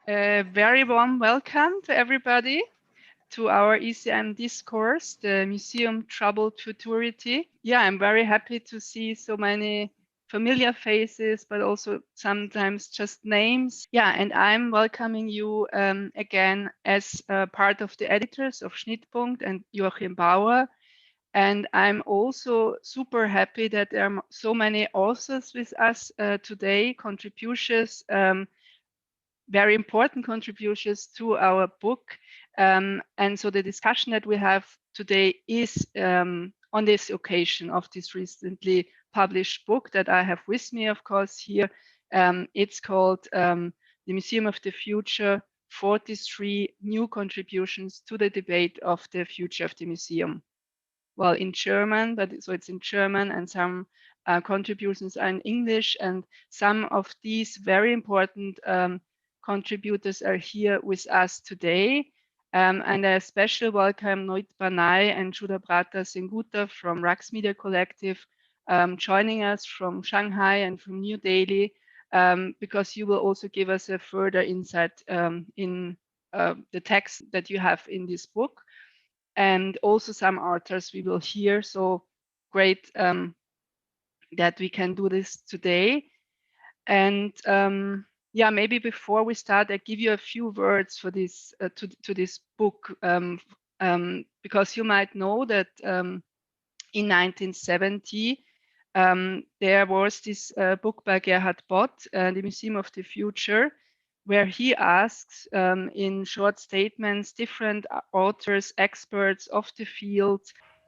A very warm welcome to everybody to our ECM discourse, the Museum Troubled Futurity. Yeah, I'm very happy to see so many familiar faces, but also sometimes just names. Yeah, and I'm welcoming you again as part of the editors of Schnittpunkt and Joachim Baur. And I'm also super happy that there are so many authors with us today, contributions. Very important contributions to our book. And so the discussion that we have today is on this occasion of this recently published book that I have with me, of course, here. It's called The Museum of the Future, 43 New Contributions to the Debate of the Future of the Museum. Well, in German, but so it's in German, and some contributions are in English, and some of these very important contributors are here with us today. And I especially welcome Noit, Banai and Shuddhabrata Sengupta from Raqs Media Collective joining us from Shanghai and from New Delhi, because you will also give us a further insight in the text that you have in this book. And also some authors we will hear. So great that we can do this today. And yeah, maybe before we start, I give you a few words for this to this book, because you might know that in 1970 there was this book by Gerhard Bott, The Museum of the Future, where he asks in short statements different authors, experts of the field,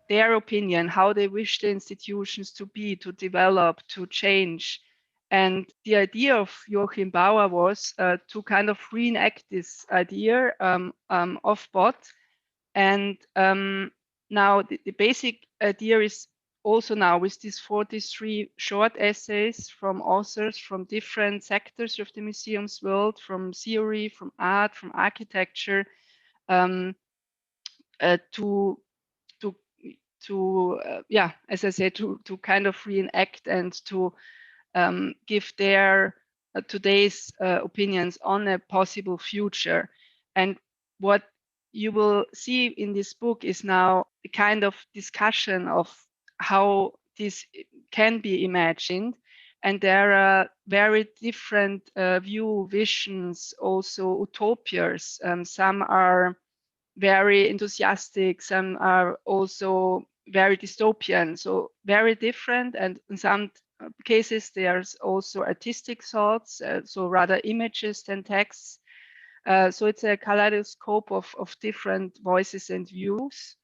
their opinion, how they wish the institutions to be, to develop, to change. And the idea of Joachim Baur was to kind of reenact this idea of Bott. And now the basic idea is also now with these 43 short essays from authors from different sectors of the museum's world, from theory, from art, from architecture, yeah, as I said, to kind of reenact and to give their today's opinions on a possible future. And what you will see in this book is now a kind of discussion of how this can be imagined. And there are very different visions, also utopias. Some are very enthusiastic, some are also very dystopian, so very different. And in some cases, there's also artistic thoughts, so rather images than texts. So it's a kaleidoscope of different voices and views.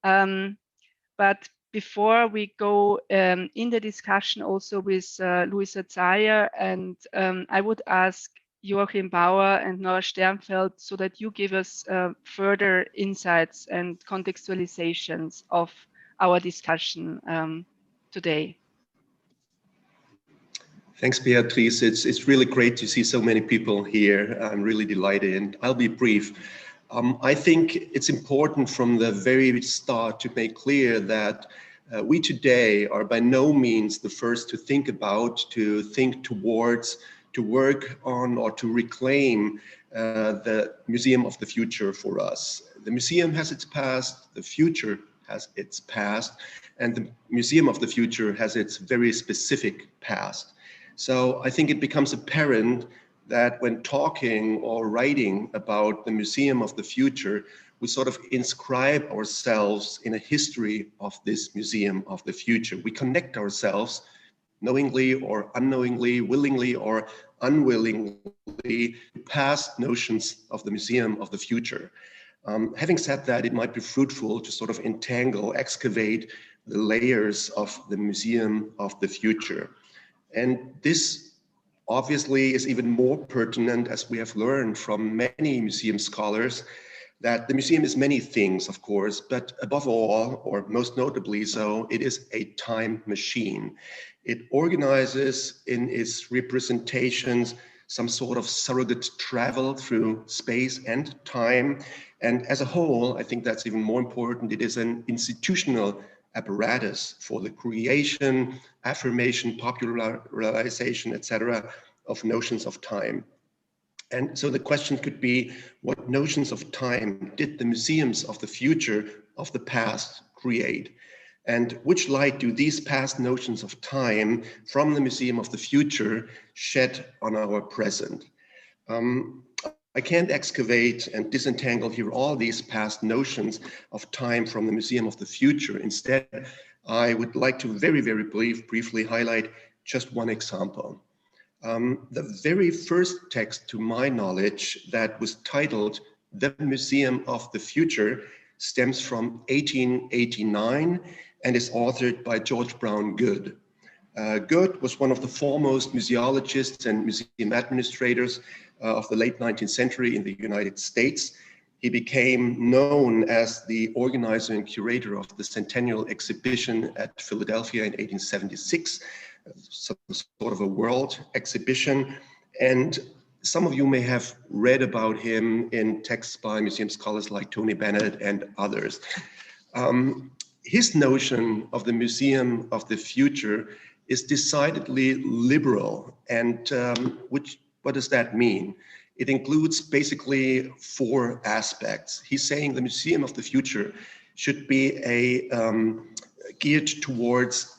But before we go in the discussion also with Luisa, Ziaja, and I would ask Joachim Baur and Nora Sternfeld so that you give us further insights and contextualizations of our discussion today. Thanks, Beatrice. It's really great to see so many people here. I'm really delighted, and I'll be brief. I think it's important from the very start to make clear that we today are by no means the first to think about, to think towards, to work on, or to reclaim the Museum of the Future for us. The museum has its past, the future has its past, and the Museum of the Future has its very specific past. So I think it becomes apparent that when talking or writing about the Museum of the Future, we sort of inscribe ourselves in a history of this Museum of the Future. We connect ourselves knowingly or unknowingly, willingly or unwillingly, past notions of the Museum of the Future. Having said that, it might be fruitful to sort of entangle, excavate the layers of the Museum of the Future. And this obviously is even more pertinent as we have learned from many museum scholars that the museum is many things, of course, but above all, or most notably so, it is a time machine. It organizes in its representations some sort of surrogate travel through space and time. And as a whole, I think that's even more important, it is an institutional apparatus for the creation, affirmation, popularization, etc., of notions of time. And so the question could be, what notions of time did the museums of the future, of the past, create? And which light do these past notions of time from the Museum of the Future shed on our present? I can't excavate and disentangle here all these past notions of time from the Museum of the Future. Instead, I would like to very, very briefly highlight just one example. The very first text, to my knowledge, that was titled The Museum of the Future stems from 1889 and is authored by George Brown Goode. Goode was one of the foremost museologists and museum administrators of the late 19th century in the United States. He became known as the organizer and curator of the Centennial Exhibition at Philadelphia in 1876, some sort of a world exhibition. And some of you may have read about him in texts by museum scholars like Tony Bennett and others. His notion of the Museum of the Future is decidedly liberal. And what does that mean? It includes basically four aspects. He's saying the Museum of the Future should be geared towards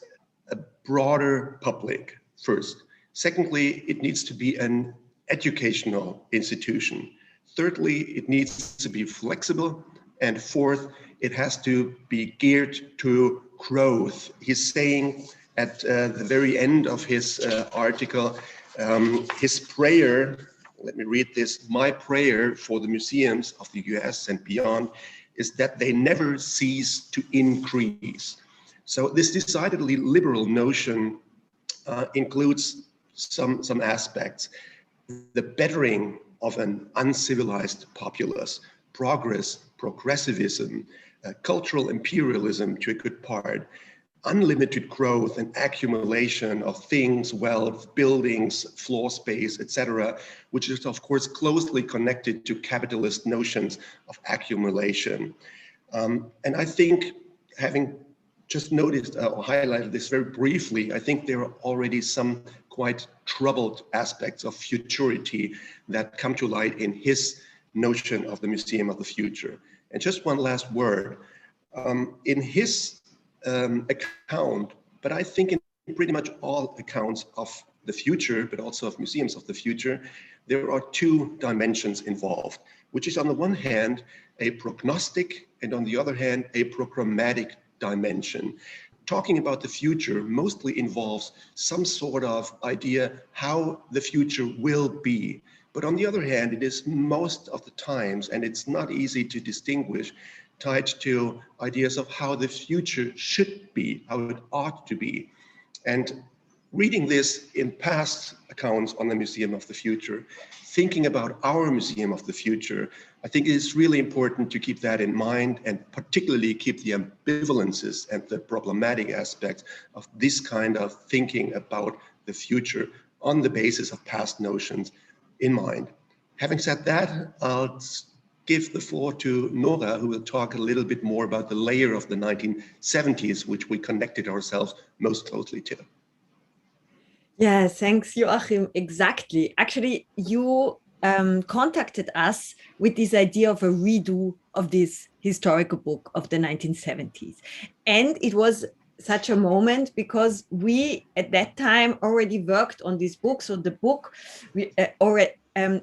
a broader public first. Secondly, it needs to be an educational institution. Thirdly, it needs to be flexible. And fourth, it has to be geared to growth. He's saying at the very end of his article, his prayer, let me read this, my prayer for the museums of the US and beyond is that they never cease to increase. So this decidedly liberal notion includes some aspects. The bettering of an uncivilized populace, progressivism, cultural imperialism to a good part, unlimited growth and accumulation of things, wealth, buildings, floor space, etc., which is of course closely connected to capitalist notions of accumulation. And I think, having just noticed or highlighted this very briefly, I think there are already some quite troubled aspects of futurity that come to light in his notion of the Museum of the Future. And just one last word. In his account, but I think in pretty much all accounts of the future, but also of museums of the future, there are two dimensions involved, which is on the one hand a prognostic and on the other hand a programmatic dimension. Talking about the future mostly involves some sort of idea how the future will be. But on the other hand, it is most of the times, and it's not easy to distinguish, tied to ideas of how the future should be, how it ought to be. And reading this in past accounts on the Museum of the Future, thinking about our Museum of the Future, I think it is really important to keep that in mind and particularly keep the ambivalences and the problematic aspects of this kind of thinking about the future on the basis of past notions in mind. Having said that, I'll give the floor to Nora, who will talk a little bit more about the layer of the 1970s, which we connected ourselves most closely to. Yeah, thanks, Joachim. Exactly. Actually, you contacted us with this idea of a redo of this historical book of the 1970s. And it was such a moment because we, at that time, already worked on this book. So the book,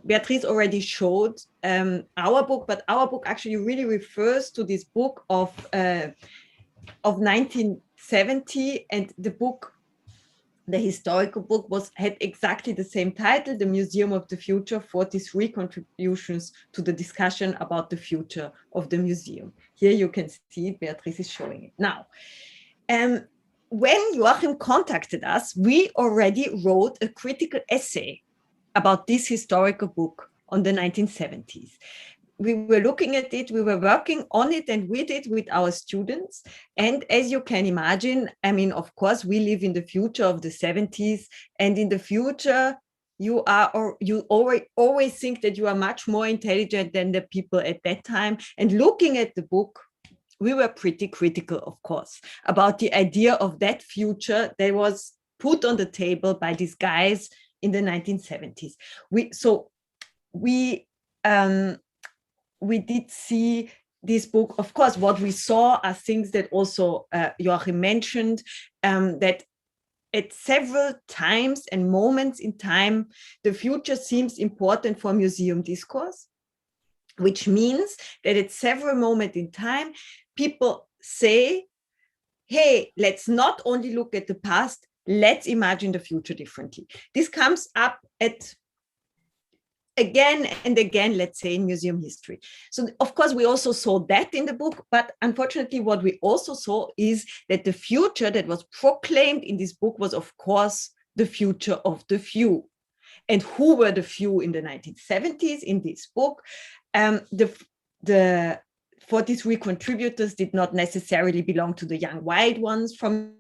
Beatrice already showed our book, but our book actually really refers to this book of 1970, and the book, the historical book, had exactly the same title, The Museum of the Future, 43 Contributions to the Discussion about the Future of the Museum. Here you can see it, Beatrice is showing it. Now, when Joachim contacted us, we already wrote a critical essay about this historical book on the 1970s. We were looking at it, we were working on it and with it with our students. And as you can imagine, I mean, of course, we live in the future of the 70s, and in the future, you always think that you are much more intelligent than the people at that time. And looking at the book, we were pretty critical, of course, about the idea of that future that was put on the table by these guys in the 1970s. So we did see this book. Of course, what we saw are things that also Joachim mentioned, that at several times and moments in time, the future seems important for museum discourse, which means that at several moments in time, people say, hey, let's not only look at the past, let's imagine the future differently. This comes up at again and again, let's say, in museum history. So of course, we also saw that in the book, but unfortunately, what we also saw is that the future that was proclaimed in this book was, of course, the future of the few. And who were the few in the 1970s in this book? The 43 contributors did not necessarily belong to the young white ones from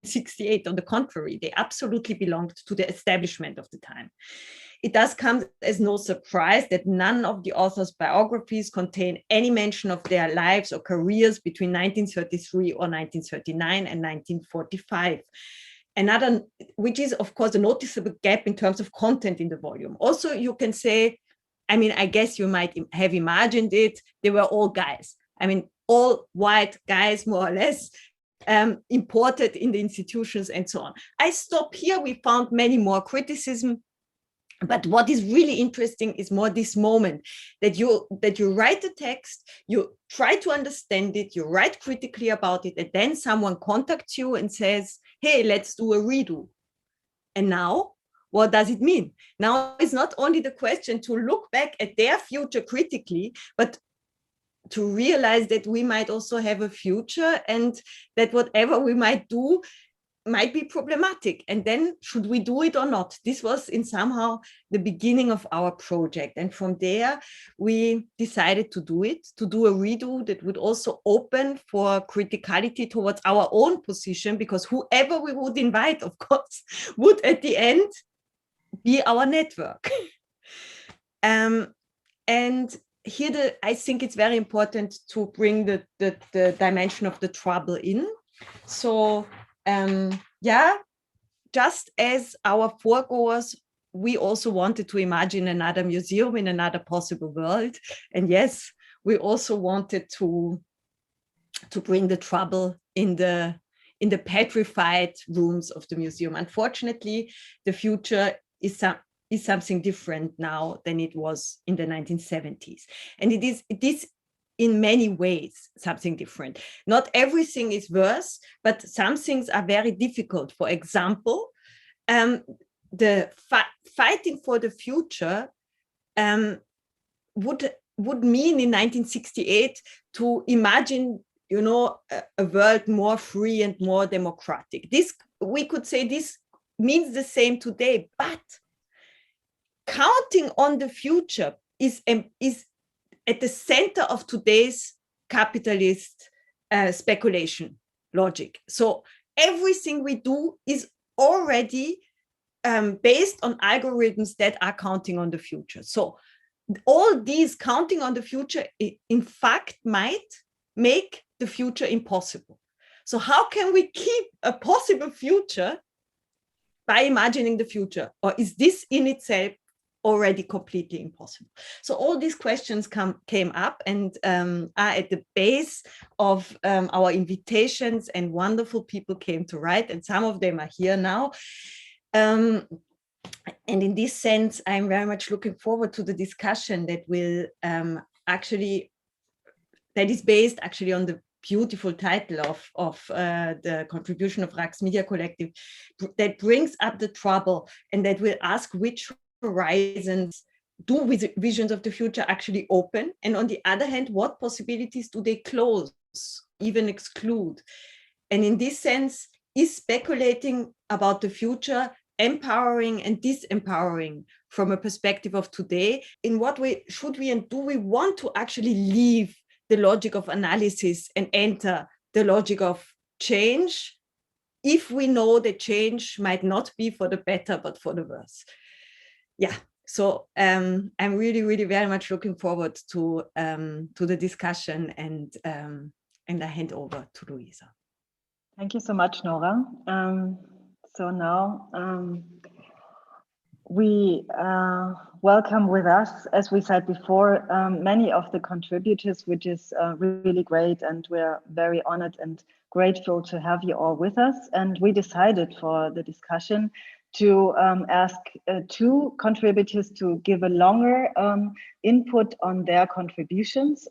68. On the contrary, they absolutely belonged to the establishment of the time. It does come as no surprise that none of the authors' biographies contain any mention of their lives or careers between 1933 or 1939 and 1945. Another, which is, of course, a noticeable gap in terms of content in the volume. Also, you can say, I mean, I guess you might have imagined it, they were all guys. I mean, all white guys, more or less, imported in the institutions and so on. I stop here. We found many more criticism. But what is really interesting is more this moment that you write the text, you try to understand it, you write critically about it, and then someone contacts you and says, hey, let's do a redo. And now, what does it mean? Now it's not only the question to look back at their future critically, but to realize that we might also have a future and that whatever we might do might be problematic. And then should we do it or not? This was in somehow the beginning of our project. And from there, we decided to do it, to do a redo that would also open for criticality towards our own position, because whoever we would invite, of course, would at the end be our network. And here, I think it's very important to bring the dimension of the trouble in. So, yeah, just as our foregoers, we also wanted to imagine another museum in another possible world. And yes, we also wanted to bring the trouble in the petrified rooms of the museum. Unfortunately, the future is something different now than it was in the 1970s. And it is in many ways something different. Not everything is worse, but some things are very difficult. For example, the fighting for the future would mean in 1968 to imagine, you know, a world more free and more democratic. This, we could say, this means the same today, but counting on the future is at the center of today's capitalist speculation logic. So everything we do is already based on algorithms that are counting on the future. So all these counting on the future, in fact, might make the future impossible. So how can we keep a possible future by imagining the future? Or is this in itself already completely impossible? So all these questions came up and are at the base of our invitations, and wonderful people came to write, and some of them are here now. And in this sense, I'm very much looking forward to the discussion that will that is based actually on the beautiful title of the contribution of Raqs Media Collective, that brings up the trouble and that will ask which horizons do visions of the future actually open, and on the other hand, what possibilities do they close, even exclude? And in this sense, is speculating about the future empowering and disempowering from a perspective of today? In what way should we and do we want to actually leave the logic of analysis and enter the logic of change, if we know that change might not be for the better but for the worse? Yeah, so I'm really, really very much looking forward to the discussion, and I hand over to Luisa. Thank you so much, Nora. So now we welcome with us, as we said before, many of the contributors, which is really great, and we're very honored and grateful to have you all with us. And we decided for the discussion to ask two contributors to give a longer input on their contributions.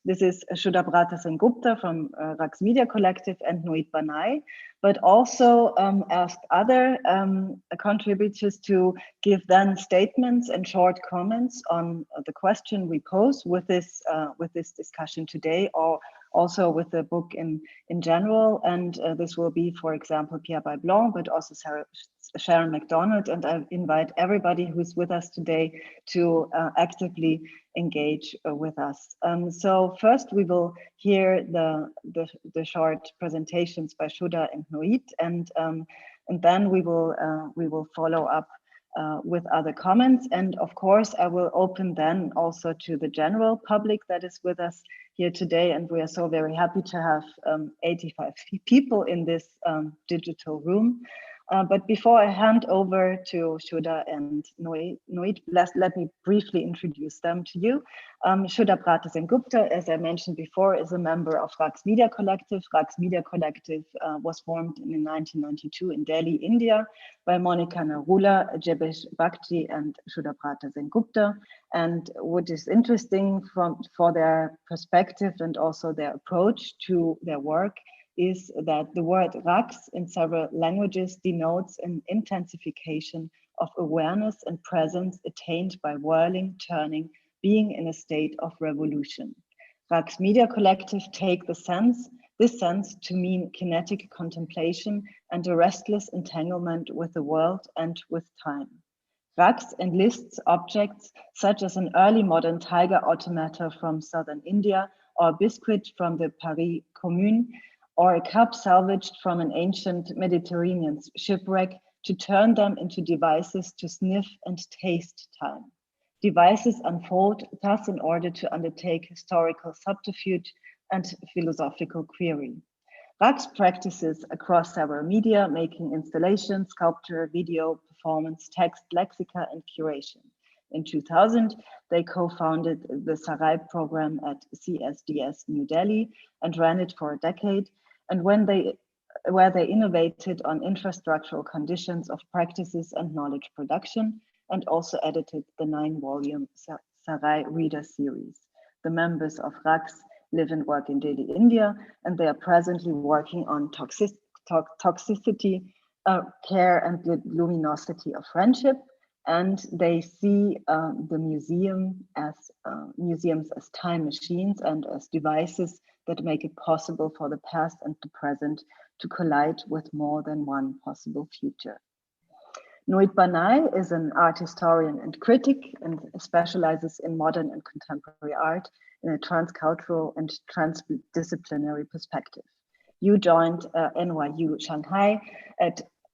This is Shuddhabrata Sengupta from Raqs Media Collective and Noit Banai, but also ask other contributors to give then statements and short comments on the question we pose with this discussion today, or also with the book in general. And this will be, for example, Pierre Blanc, but also Sharon McDonald. And I invite everybody who's with us today to actively engage with us. So first we will hear the short presentations by Shuddha and Noit, and then we will follow up with other comments. And of course, I will open then also to the general public that is with us here today. And we are so very happy to have 85 people in this digital room. But before I hand over to Shuddha and Noit, let me briefly introduce them to you. Shuddhabrata Sengupta, as I mentioned before, is a member of Raqs Media Collective. Raqs Media Collective was formed in 1992 in Delhi, India, by Monica Narula, Jebesh Bhakti, and Shuddhabrata Sengupta. And what is interesting for their perspective and also their approach to their work is that the word Raqs in several languages denotes an intensification of awareness and presence attained by whirling, turning, being in a state of revolution. Raqs Media Collective take this sense to mean kinetic contemplation and a restless entanglement with the world and with time. Raqs enlists objects such as an early modern tiger automata from southern India, or a biscuit from the Paris Commune, or a cup salvaged from an ancient Mediterranean shipwreck, to turn them into devices to sniff and taste time. Devices unfold thus in order to undertake historical subterfuge and philosophical query. Raqs practices across several media, making installation, sculpture, video, performance, text, lexica, and curation. In 2000, they co-founded the Sarai program at CSDS New Delhi and ran it for a decade. And where they innovated on infrastructural conditions of practices and knowledge production, and also edited the 9-volume Sarai Reader series. The members of Raqs live and work in Delhi, India, and they are presently working on toxicity, care, and the luminosity of friendship. And they see the museums as time machines and as devices that make it possible for the past and the present to collide with more than one possible future. Noit Banai is an art historian and critic and specializes in modern and contemporary art in a transcultural and transdisciplinary perspective. You joined NYU Shanghai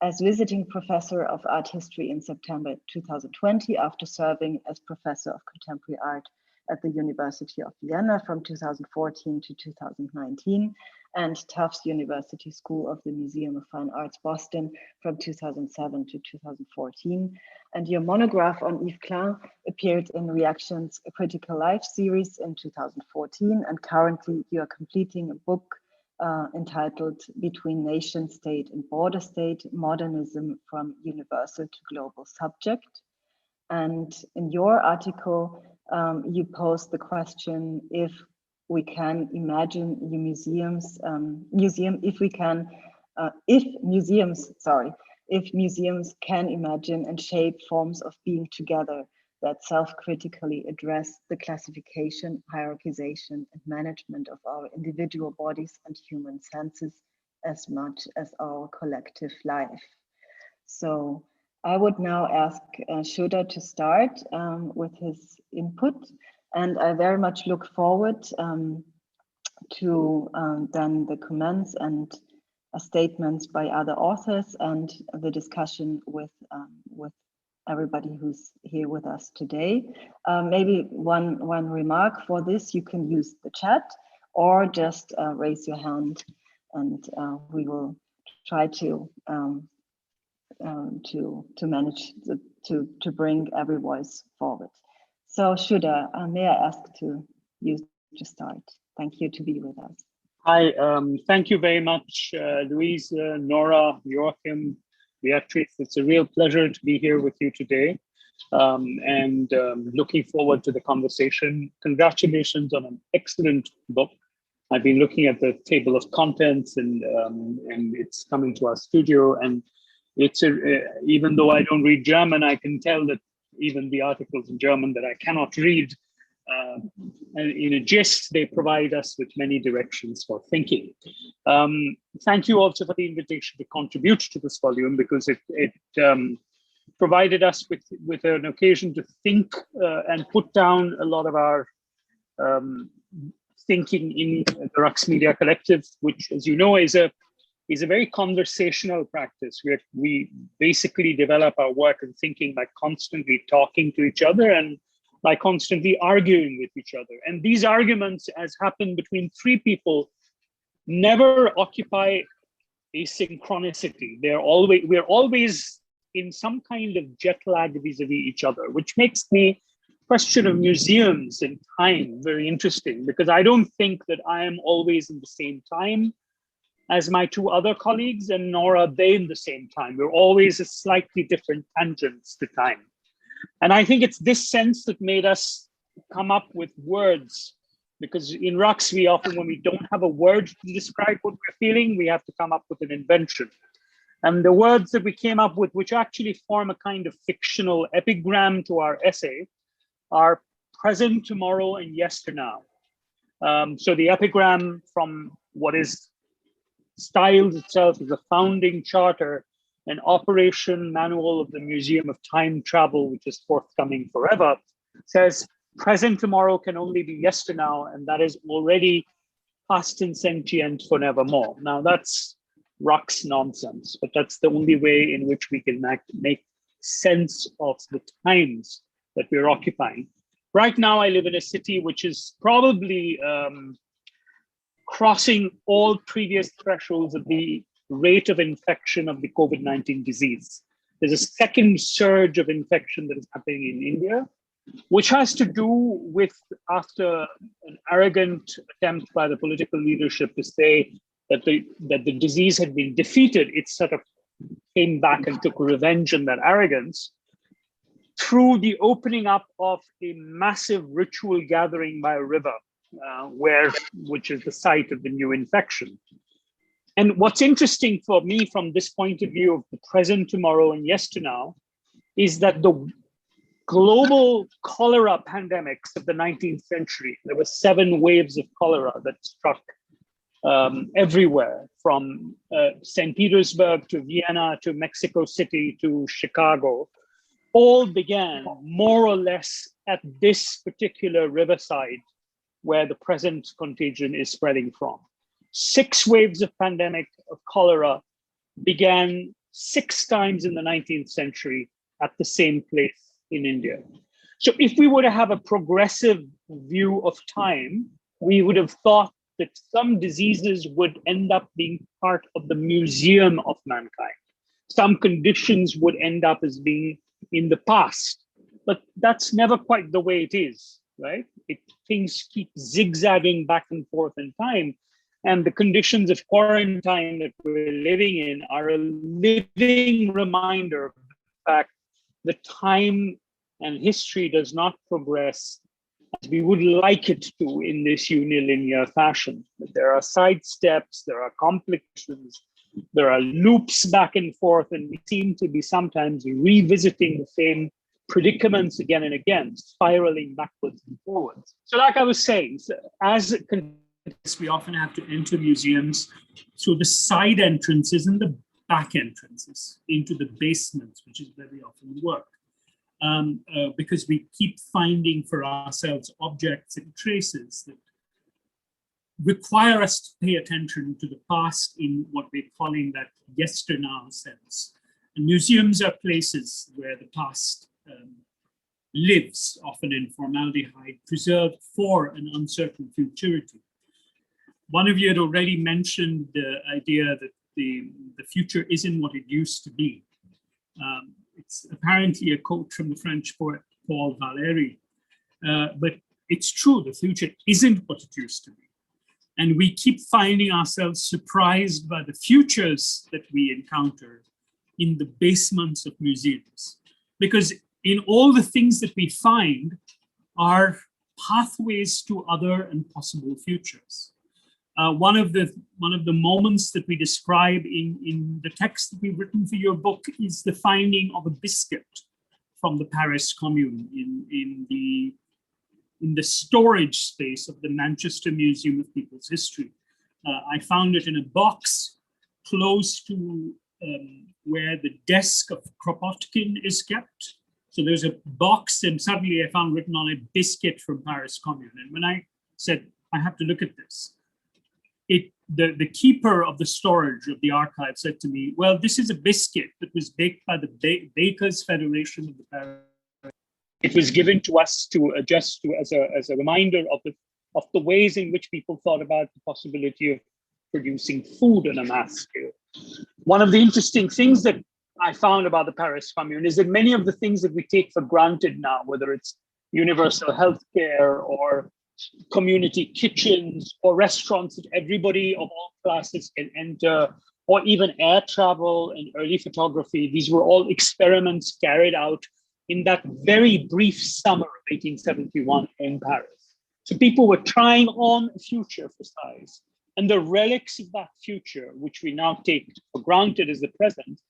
as visiting professor of art history in September 2020 after serving as professor of contemporary art at the University of Vienna from 2014 to 2019 and Tufts University School of the Museum of Fine Arts, Boston from 2007 to 2014. And your monograph on Yves Klein appeared in Reactions, a Critical Life series in 2014. And currently you are completing a book entitled Between Nation State and Border State, Modernism from Universal to Global Subject. And in your article, you posed the question if we can imagine if museums can imagine and shape forms of being together that self-critically address the classification, hierarchization, and management of our individual bodies and human senses as much as our collective life. So I would now ask Shuddha to start with his input, and I very much look forward to then the comments and statements by other authors and the discussion with everybody who's here with us today. Maybe one remark for this: you can use the chat or just raise your hand, and we will try to manage to bring every voice forward. So Shuddha, may I ask you to start? Thank you to be with us. Hi, thank you very much, Luisa, Nora, Joachim, Beatrice. It's a real pleasure to be here with you today, and looking forward to the conversation. Congratulations on an excellent book. I've been looking at the table of contents, and it's coming to our studio. And it's even though I don't read German, I can tell that even the articles in German that I cannot read, in a gist, they provide us with many directions for thinking. Thank you also for the invitation to contribute to this volume, because it provided us with an occasion to think and put down a lot of our thinking in the Raqs Media Collective, which, as you know, is a very conversational practice. We basically develop our work and thinking by constantly talking to each other and by constantly arguing with each other. And these arguments, as happen between three people, never occupy asynchronicity. We're always in some kind of jet lag vis-a-vis each other, which makes the question of museums and time very interesting, because I don't think that I am always in the same time as my two other colleagues, and nor are they in the same time. We're always at slightly different tangents to time. And I think it's this sense that made us come up with words, because in Raqs, we often, when we don't have a word to describe what we're feeling, we have to come up with an invention. And the words that we came up with, which actually form a kind of fictional epigram to our essay, are present, tomorrow, and yesternow. So the epigram, from what is styled itself as a founding charter, an operation manual of the Museum of Time Travel, which is forthcoming forever, says present tomorrow can only be yesternow, and that is already past and sentient for nevermore. Now that's Raqs nonsense, but that's the only way in which we can make sense of the times that we're occupying. Right now, I live in a city which is probably crossing all previous thresholds of the rate of infection of the COVID-19 disease. There's a second surge of infection that is happening in India, which has to do with, after an arrogant attempt by the political leadership to say that the disease had been defeated, it sort of came back and took revenge on that arrogance through the opening up of a massive ritual gathering by a river, which is the site of the new infection. And what's interesting for me from this point of view of the present, tomorrow, and yesternow is that the global cholera pandemics of the 19th century, there were 7 waves of cholera that struck everywhere, from St. Petersburg to Vienna to Mexico City to Chicago, all began more or less at this particular riverside where the present contagion is spreading from. 6 waves of pandemic of cholera began 6 times in the 19th century at the same place in India. So if we were to have a progressive view of time, we would have thought that some diseases would end up being part of the museum of mankind. Some conditions would end up as being in the past, but that's never quite the way it is, right? Things keep zigzagging back and forth in time. And the conditions of quarantine that we're living in are a living reminder of the fact that time and history does not progress as we would like it to in this unilinear fashion. There are side steps, there are complications, there are loops back and forth, and we seem to be sometimes revisiting the same predicaments again and again, spiraling backwards and forwards. So like I was saying, as we often have to enter museums through the side entrances and the back entrances into the basements, which is where we often work. Because we keep finding for ourselves objects and traces that require us to pay attention to the past in what we're calling that yesternow sense. And museums are places where the past lives, often in formaldehyde, preserved for an uncertain futurity. One of you had already mentioned the idea that the future isn't what it used to be. it's apparently a quote from the French poet Paul Valéry. But it's true, the future isn't what it used to be. And we keep finding ourselves surprised by the futures that we encounter in the basements of museums. Because in all the things that we find are pathways to other and possible futures. One of the moments that we describe in the text that we've written for your book is the finding of a biscuit from the Paris Commune in the storage space of the Manchester Museum of People's History. I found it in a box close to where the desk of Kropotkin is kept. So there's a box, and suddenly I found written on it, biscuit from Paris Commune. And when I said, I have to look at this, the keeper of the storage of the archive said to me, well, this is a biscuit that was baked by the Bakers Federation of the Paris. It was given to us to adjust to as a reminder of the ways in which people thought about the possibility of producing food on a mass scale. One of the interesting things that I found about the Paris Commune is that many of the things that we take for granted now, whether it's universal healthcare or community kitchens or restaurants that everybody of all classes can enter, or even air travel and early photography, these were all experiments carried out in that very brief summer of 1871 in Paris. So people were trying on a future for size. And the relics of that future, which we now take for granted as the present,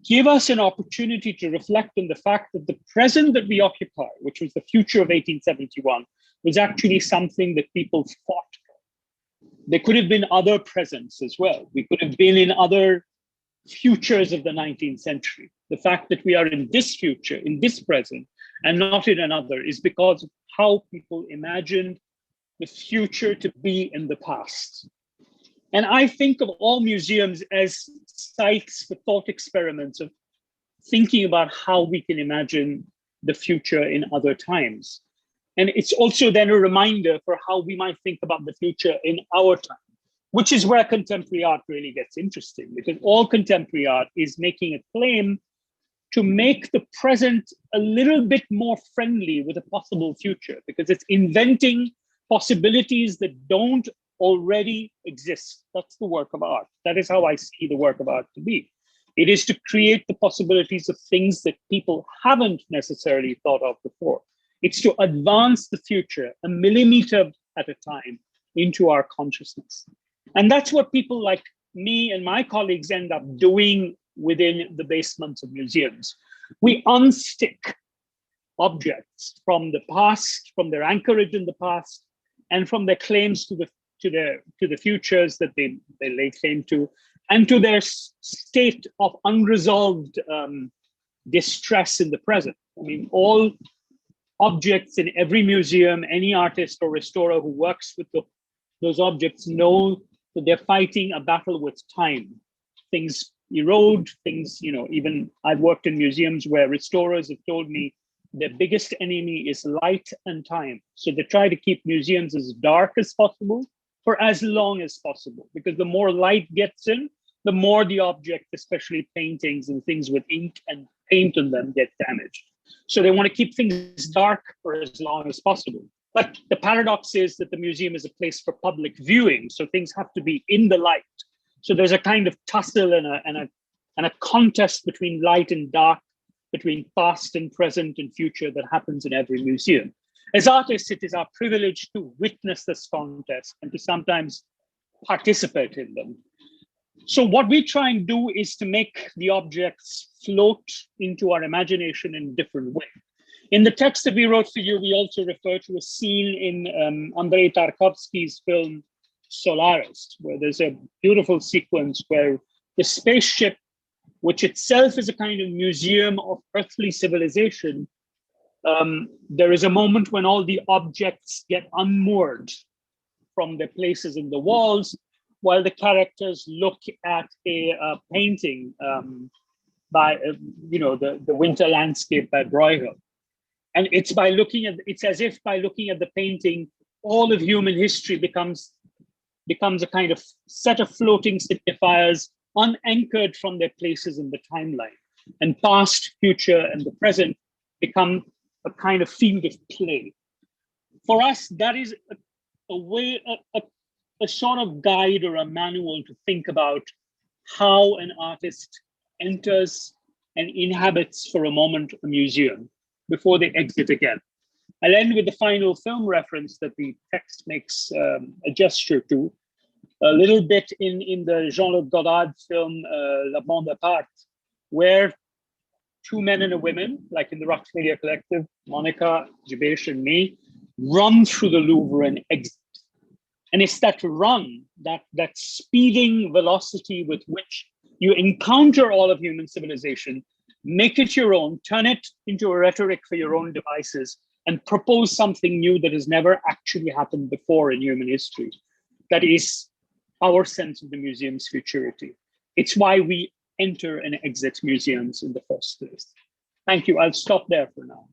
give us an opportunity to reflect on the fact that the present that we occupy, which was the future of 1871, was actually something that people fought for. There could have been other presents as well. We could have been in other futures of the 19th century. The fact that we are in this future, in this present, and not in another is because of how people imagined the future to be in the past. And I think of all museums as sites for thought experiments of thinking about how we can imagine the future in other times. And it's also then a reminder for how we might think about the future in our time, which is where contemporary art really gets interesting, because all contemporary art is making a claim to make the present a little bit more friendly with a possible future, because it's inventing possibilities that don't already exist. That's the work of art. That is how I see the work of art to be. It is to create the possibilities of things that people haven't necessarily thought of before. It's to advance the future a millimeter at a time into our consciousness. And that's what people like me and my colleagues end up doing within the basements of museums. We unstick objects from the past, from their anchorage in the past, and from their claims to the futures that they lay claim to, and to their state of unresolved distress in the present. I mean, all objects in every museum, any artist or restorer who works with those objects know that they're fighting a battle with time. Things erode, things, even I've worked in museums where restorers have told me their biggest enemy is light and time. So they try to keep museums as dark as possible for as long as possible, because the more light gets in, the more the object, especially paintings and things with ink and paint on them, get damaged. So they want to keep things dark for as long as possible. But the paradox is that the museum is a place for public viewing, so things have to be in the light. So there's a kind of tussle and a contest between light and dark, between past and present and future that happens in every museum. As artists, it is our privilege to witness this contest and to sometimes participate in them. So what we try and do is to make the objects float into our imagination in a different way. In the text that we wrote for you, we also refer to a scene in Andrei Tarkovsky's film Solaris, where there's a beautiful sequence where the spaceship, which itself is a kind of museum of earthly civilization, there is a moment when all the objects get unmoored from their places in the walls, while the characters look at a painting by, the Winter Landscape by Bruegel. And it's as if by looking at the painting, all of human history becomes a kind of set of floating signifiers unanchored from their places in the timeline. and past, future, and the present become a kind of field of play. For us, that is a way, a sort of guide or a manual to think about how an artist enters and inhabits for a moment a museum before they exit again. I'll end with the final film reference that the text makes a gesture to, a little bit in the Jean-Luc Godard film La Bande à part, where two men and a woman, like in the Raqs Media Collective, Monica, Jibesh, and me, run through the Louvre and exit. And it's that run, that speeding velocity with which you encounter all of human civilization, make it your own, turn it into a rhetoric for your own devices, and propose something new that has never actually happened before in human history. That is our sense of the museum's futurity. It's why we enter and exit museums in the first place. Thank you. I'll stop there for now.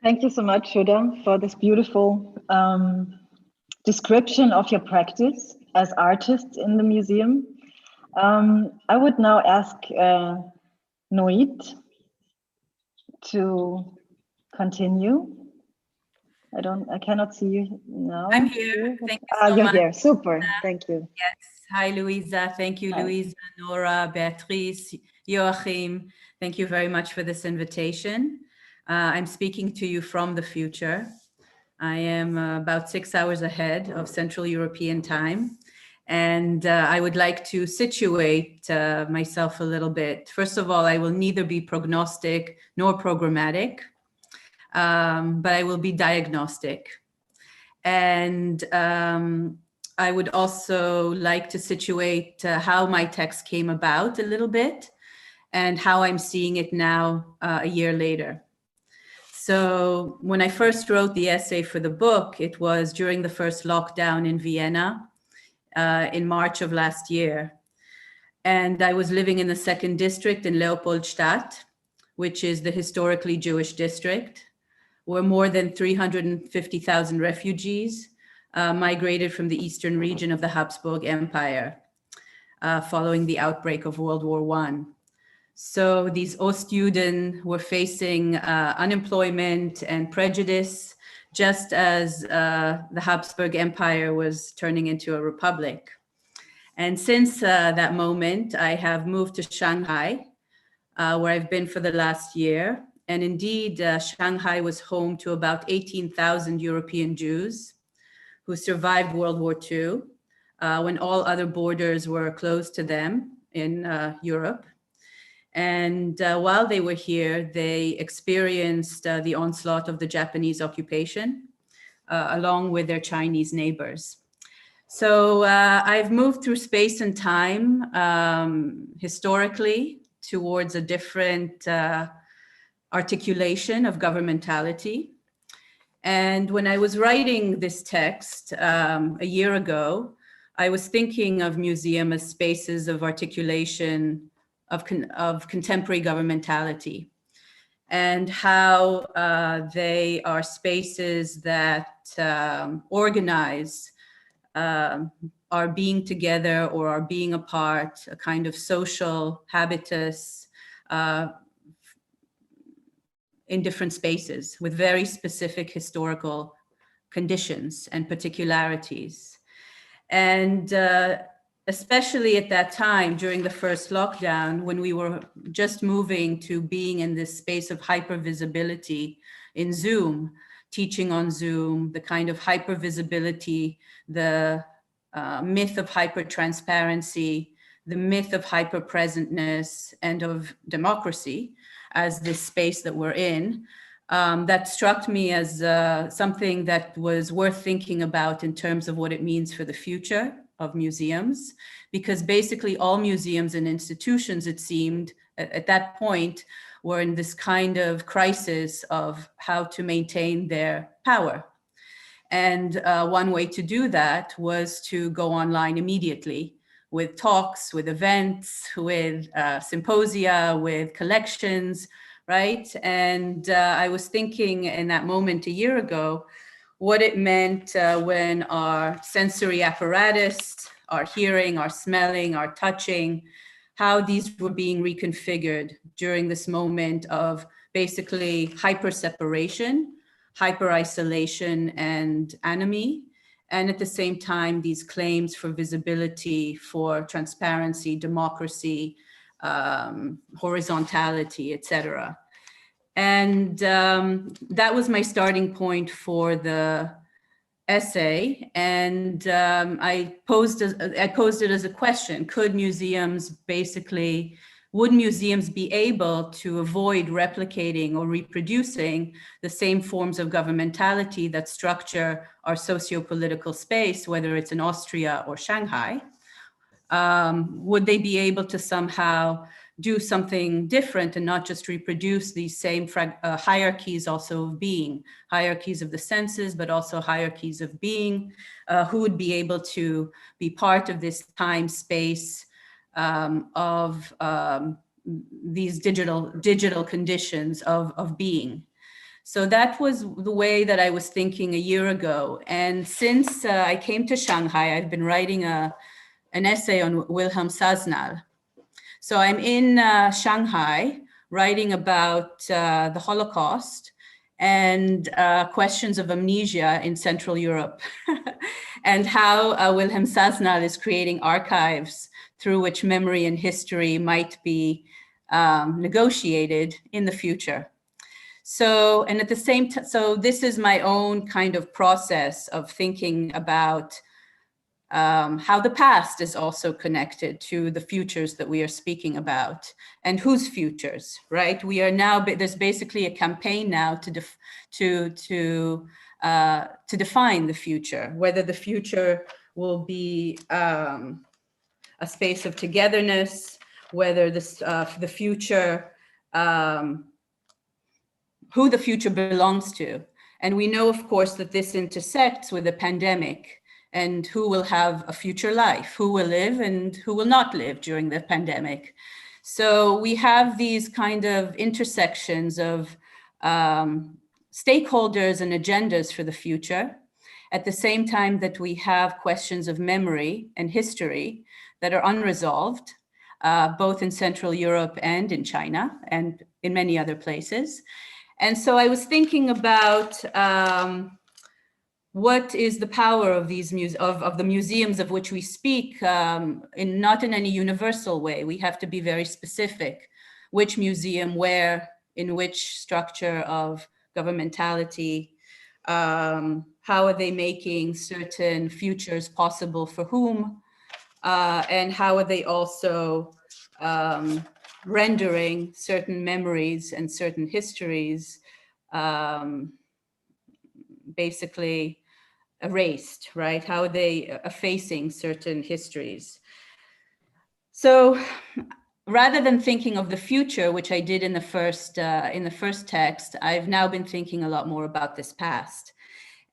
Thank you so much, Shuddha, for this beautiful description of your practice as artists in the museum. I would now ask Noit to continue. I cannot see you now. I'm here. Thank you so you're much. here. Super. Thank you. Yes. Hi, Luisa. Thank you, Hi. Luisa, Nora, Beatrice, Joachim. Thank you very much for this invitation. I'm speaking to you from the future. I am about 6 hours ahead of Central European time. And I would like to situate myself a little bit. First of all, I will neither be prognostic nor programmatic, but I will be diagnostic. And I would also like to situate how my text came about a little bit and how I'm seeing it now a year later. So when I first wrote the essay for the book, it was during the first lockdown in Vienna in March of last year. And I was living in the 2nd district in Leopoldstadt, which is the historically Jewish district, where more than 350,000 refugees migrated from the eastern region of the Habsburg Empire following the outbreak of World War I. So these Ostjuden were facing unemployment and prejudice, just as the Habsburg Empire was turning into a republic. And since that moment, I have moved to Shanghai, where I've been for the last year. And indeed, Shanghai was home to about 18,000 European Jews who survived World War II when all other borders were closed to them in Europe. And while they were here, they experienced the onslaught of the Japanese occupation, along with their Chinese neighbors. So I've moved through space and time historically towards a different articulation of governmentality. And when I was writing this text a year ago, I was thinking of museum as spaces of articulation of contemporary governmentality, and how they are spaces that organize our being together or our being apart, a kind of social habitus in different spaces with very specific historical conditions and particularities. And especially at that time during the first lockdown, when we were just moving to being in this space of hypervisibility in Zoom, teaching on Zoom, the kind of hypervisibility, the myth of hypertransparency, the myth of hyperpresentness and of democracy as this space that we're in, that struck me as something that was worth thinking about in terms of what it means for the future of museums, because basically all museums and institutions, it seemed at that point, were in this kind of crisis of how to maintain their power. And one way to do that was to go online immediately with talks, with events, with symposia, with collections, right? And I was thinking in that moment a year ago, what it meant when our sensory apparatus, our hearing, our smelling, our touching, how these were being reconfigured during this moment of basically hyper-separation, hyper-isolation, and anomie. And at the same time, these claims for visibility, for transparency, democracy, horizontality, etc. And that was my starting point for the essay. And I posed it as a question: would museums be able to avoid replicating or reproducing the same forms of governmentality that structure our socio-political space, whether it's in Austria or Shanghai? Would they be able to somehow do something different and not just reproduce these same hierarchies also of being, hierarchies of the senses, but also hierarchies of being? Who would be able to be part of this time space of these digital conditions of being? So that was the way that I was thinking a year ago. And since I came to Shanghai, I've been writing an essay on Wilhelm Sasnal. So I'm in Shanghai writing about the Holocaust and questions of amnesia in Central Europe and how Wilhelm Sasnal is creating archives through which memory and history might be negotiated in the future. So, and at the same time, so this is my own kind of process of thinking about how the past is also connected to the futures that we are speaking about, and whose futures, right? We are now, there's basically a campaign now to define the future, whether the future will be a space of togetherness, whether the future, who the future belongs to. And we know, of course, that this intersects with the pandemic and who will have a future life, who will live and who will not live during the pandemic. So we have these kind of intersections of stakeholders and agendas for the future, at the same time that we have questions of memory and history that are unresolved, both in Central Europe and in China and in many other places. And so I was thinking about what is the power of these of the museums of which we speak, not in any universal way. We have to be very specific. Which museum, where, in which structure of governmentality, how are they making certain futures possible for whom, and how are they also rendering certain memories and certain histories basically erased, right? How are they effacing certain histories? So rather than thinking of the future, which I did in the first text, I've now been thinking a lot more about this past.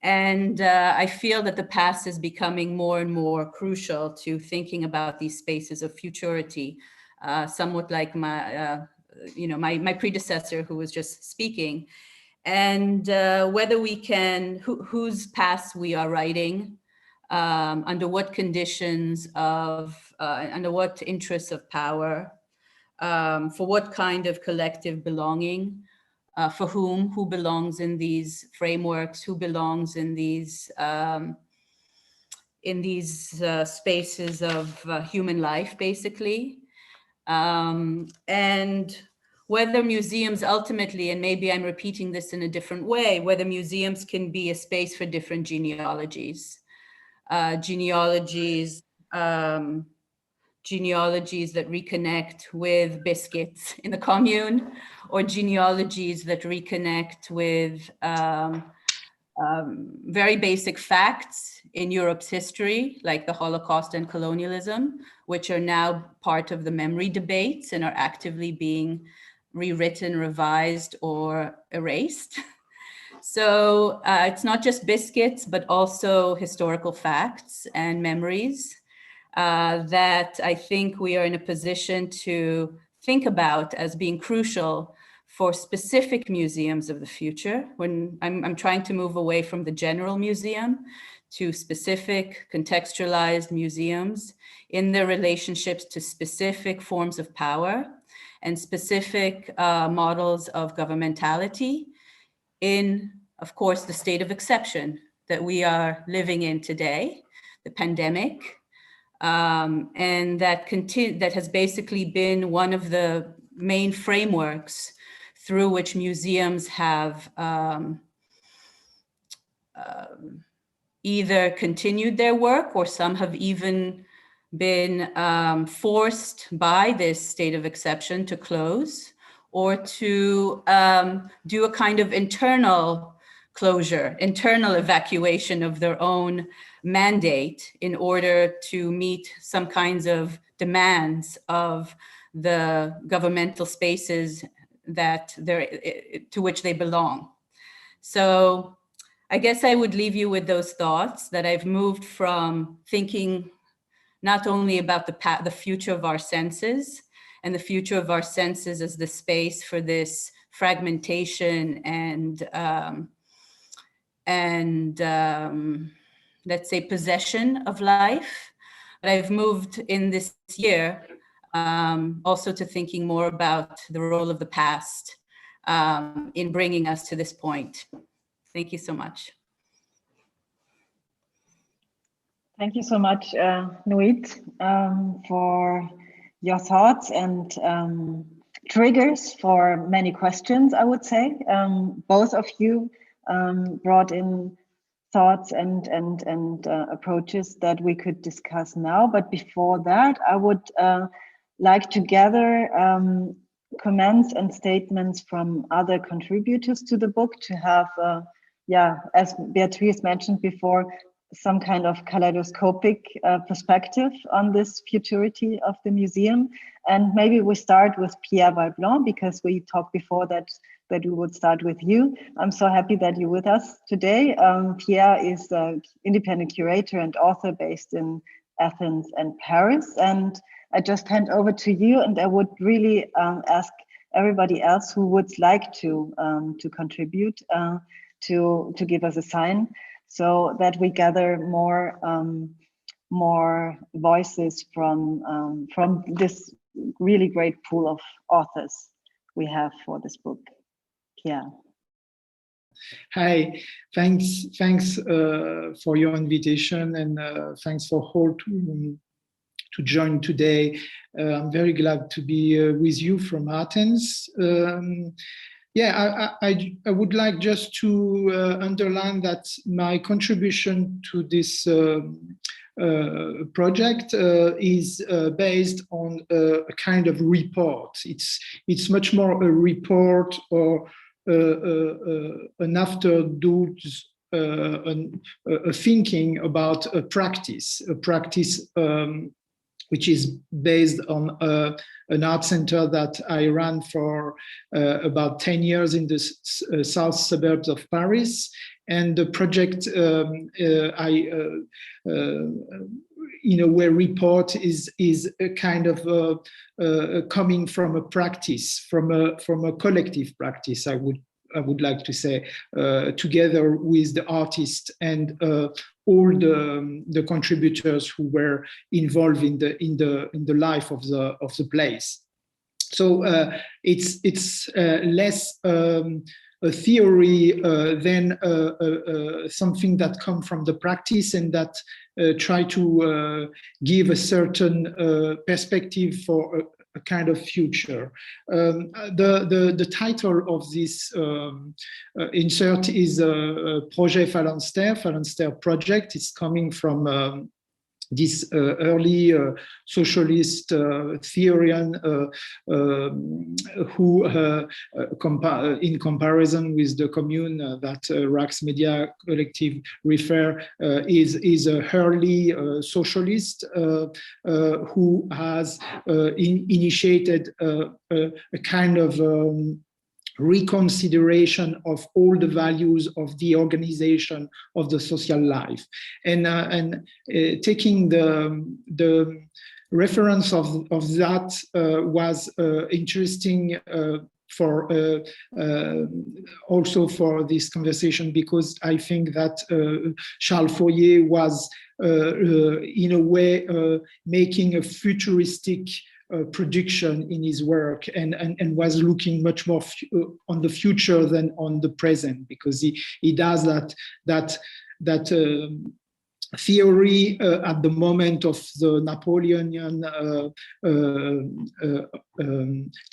And I feel that the past is becoming more and more crucial to thinking about these spaces of futurity, somewhat like my predecessor who was just speaking. And whether we can, whose past we are writing, under what conditions of, under what interests of power, for what kind of collective belonging, for whom, who belongs in these frameworks, who belongs in these spaces of human life, basically. And whether museums ultimately, and maybe I'm repeating this in a different way, whether museums can be a space for different genealogies, genealogies that reconnect with biscuits in the commune, or genealogies that reconnect with very basic facts in Europe's history, like the Holocaust and colonialism, which are now part of the memory debates and are actively being rewritten, revised, or erased. So it's not just biscuits, but also historical facts and memories that I think we are in a position to think about as being crucial for specific museums of the future. When I'm trying to move away from the general museum to specific contextualized museums in their relationships to specific forms of power and specific models of governmentality in, of course, the state of exception that we are living in today, the pandemic, and that has basically been one of the main frameworks through which museums have either continued their work, or some have even been forced by this state of exception to close, or to do a kind of internal closure, internal evacuation of their own mandate in order to meet some kinds of demands of the governmental spaces that to which they belong. So I guess I would leave you with those thoughts, that I've moved from thinking not only about the future of our senses, and the future of our senses as the space for this fragmentation and let's say possession of life. But I've moved in this year also to thinking more about the role of the past in bringing us to this point. Thank you so much. Thank you so much, Noit, for your thoughts and triggers for many questions, I would say. Both of you brought in thoughts and approaches that we could discuss now. But before that, I would like to gather comments and statements from other contributors to the book to have, as Beatrice mentioned before, some kind of kaleidoscopic perspective on this futurity of the museum. And maybe we start with Pierre Valblanc, because we talked before that we would start with you. I'm so happy that you're with us today. Pierre is an independent curator and author based in Athens and Paris. And I just hand over to you, and I would really ask everybody else who would like to contribute to give us a sign, so that we gather more voices from this really great pool of authors we have for this book. Yeah. Hi, thanks for your invitation, and thanks for all to join today. I'm very glad to be with you from Athens. I would like just to underline that my contribution to this project is based on a kind of report. It's much more a report or an afterthoughts, a thinking about a practice which is based on an art center that I ran for about 10 years in the south suburbs of Paris. And the project in a way report is a kind of coming from a practice, from a collective practice, I would like to say, together with the artists and all the contributors who were involved in the life of the place. So it's less a theory than something that comes from the practice, and that try to give a certain perspective for a kind of future. The title of this insert is Projet Phalanstère project. It's coming from this early socialist theorian who, in comparison with the commune that Raqs Media Collective refer, is a early socialist who has initiated a kind of reconsideration of all the values of the organization of the social life, and taking the reference of that was interesting also for this conversation, because I think that Charles Fourier was in a way making a futuristic prediction in his work, and was looking much more on the future than on the present, because he does that theory at the moment of the Napoleonian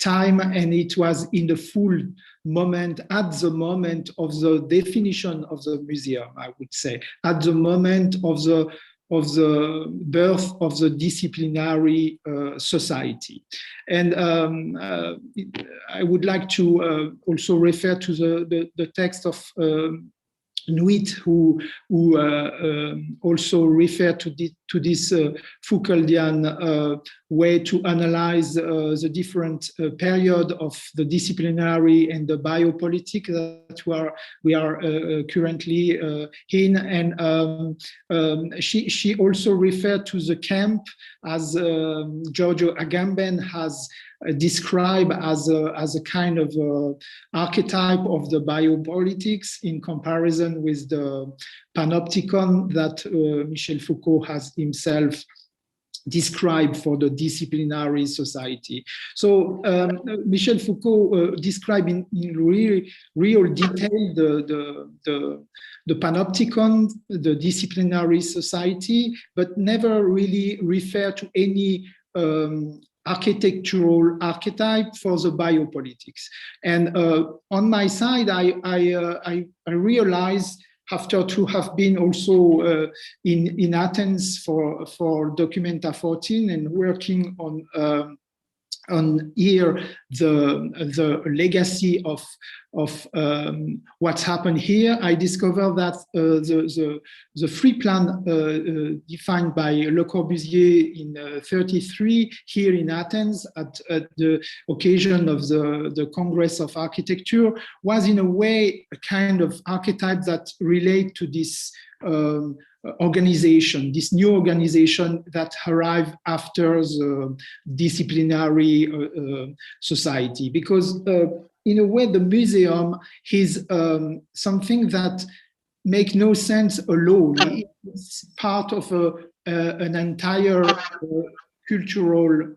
time, and it was in the full moment, at the moment of the definition of the museum, I would say, at the moment of the birth of the disciplinary society. And I would like to also refer to the text of Noit, who also referred to this Foucauldian way to analyze the different period of the disciplinary and the biopolitic that we are currently in. And she also referred to the camp, as Giorgio Agamben has described as a kind of archetype of the biopolitics, in comparison with the panopticon that Michel Foucault has himself described for the disciplinary society. So Michel Foucault described in real detail the panopticon, the disciplinary society, but never really referred to any architectural archetype for the biopolitics. And on my side, I realized, after to have been also in Athens for Documenta 14 and working on here the legacy of what's happened here, I discovered that the free plan defined by Le Corbusier in 1933 here in Athens at the occasion of the Congress of Architecture was in a way a kind of archetype that relate to this organization, this new organization that arrived after the disciplinary society. Because in a way, the museum is something that makes no sense alone. It's part of an entire cultural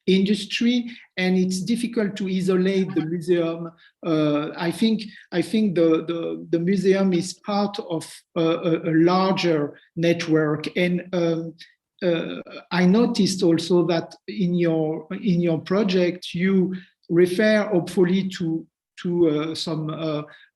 industry, and it's difficult to isolate the museum. I think the museum is part of a larger network, and I noticed also that in your project you refer hopefully to some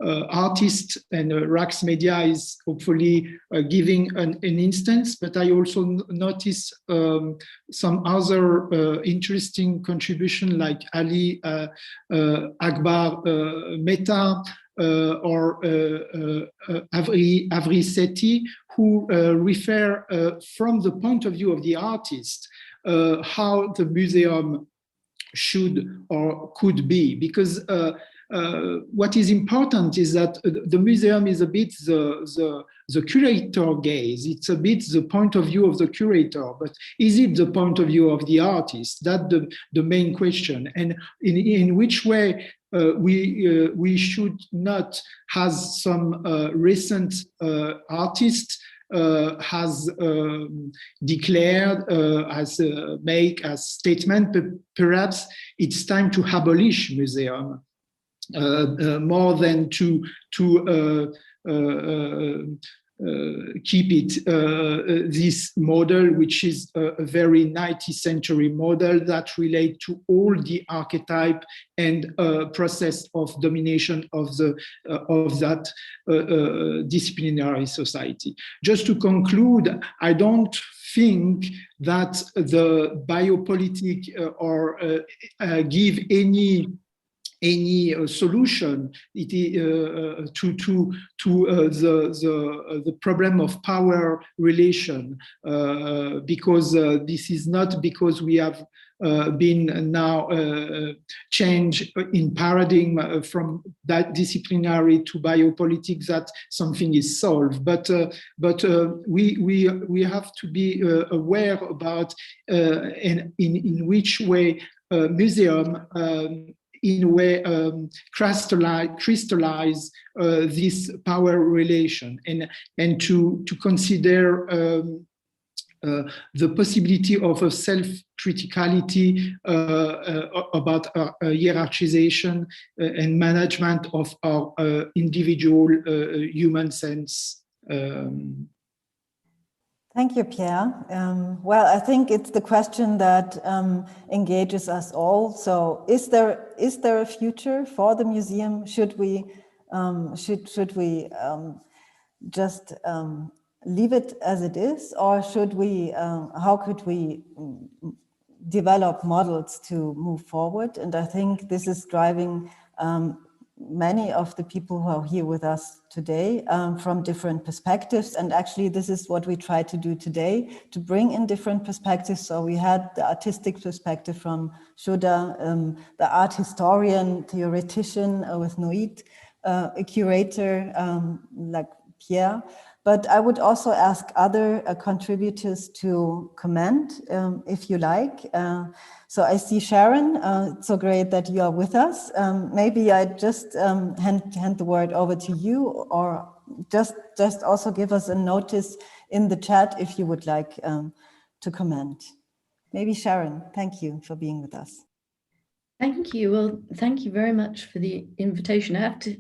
artists, and Raqs Media is hopefully giving an instance, but I also noticed some other interesting contribution, like Ali Akbar Mehta or Avri Sethi, who refer from the point of view of the artist how the museum should or could be, because what is important is that the museum is a bit the curator gaze. It's a bit the point of view of the curator, but is it the point of view of the artist? That's the main question. And in which way we should not, has some recent artist has declared, has make a statement, but perhaps it's time to abolish museum. More than to keep it this model, which is a very 19th century model that relate to all the archetype and process of domination of that disciplinary society. Just to conclude, I don't think that the biopolitic or give any solution to the problem of power relation, because this is not because we have been now change in paradigm from that disciplinary to biopolitics that something is solved, but we have to be aware about in which way museum in a way crystallize this power relation and to consider the possibility of a self-criticality about hierarchization and management of our individual human sense. Thank you, Pierre. Well, I think it's the question that engages us all. So, is there a future for the museum? Should we just leave it as it is, or should we? How could we develop models to move forward? And I think this is driving many of the people who are here with us today from different perspectives. And actually, this is what we try to do today, to bring in different perspectives. So we had the artistic perspective from Shuddha, the art historian, theoretician with Noit, a curator like Pierre. But I would also ask other contributors to comment, if you like. So I see Sharon. It's so great that you are with us. Maybe I just hand the word over to you, or just also give us a notice in the chat if you would like to comment. Maybe Sharon, thank you for being with us. Thank you. Well, thank you very much for the invitation. I have to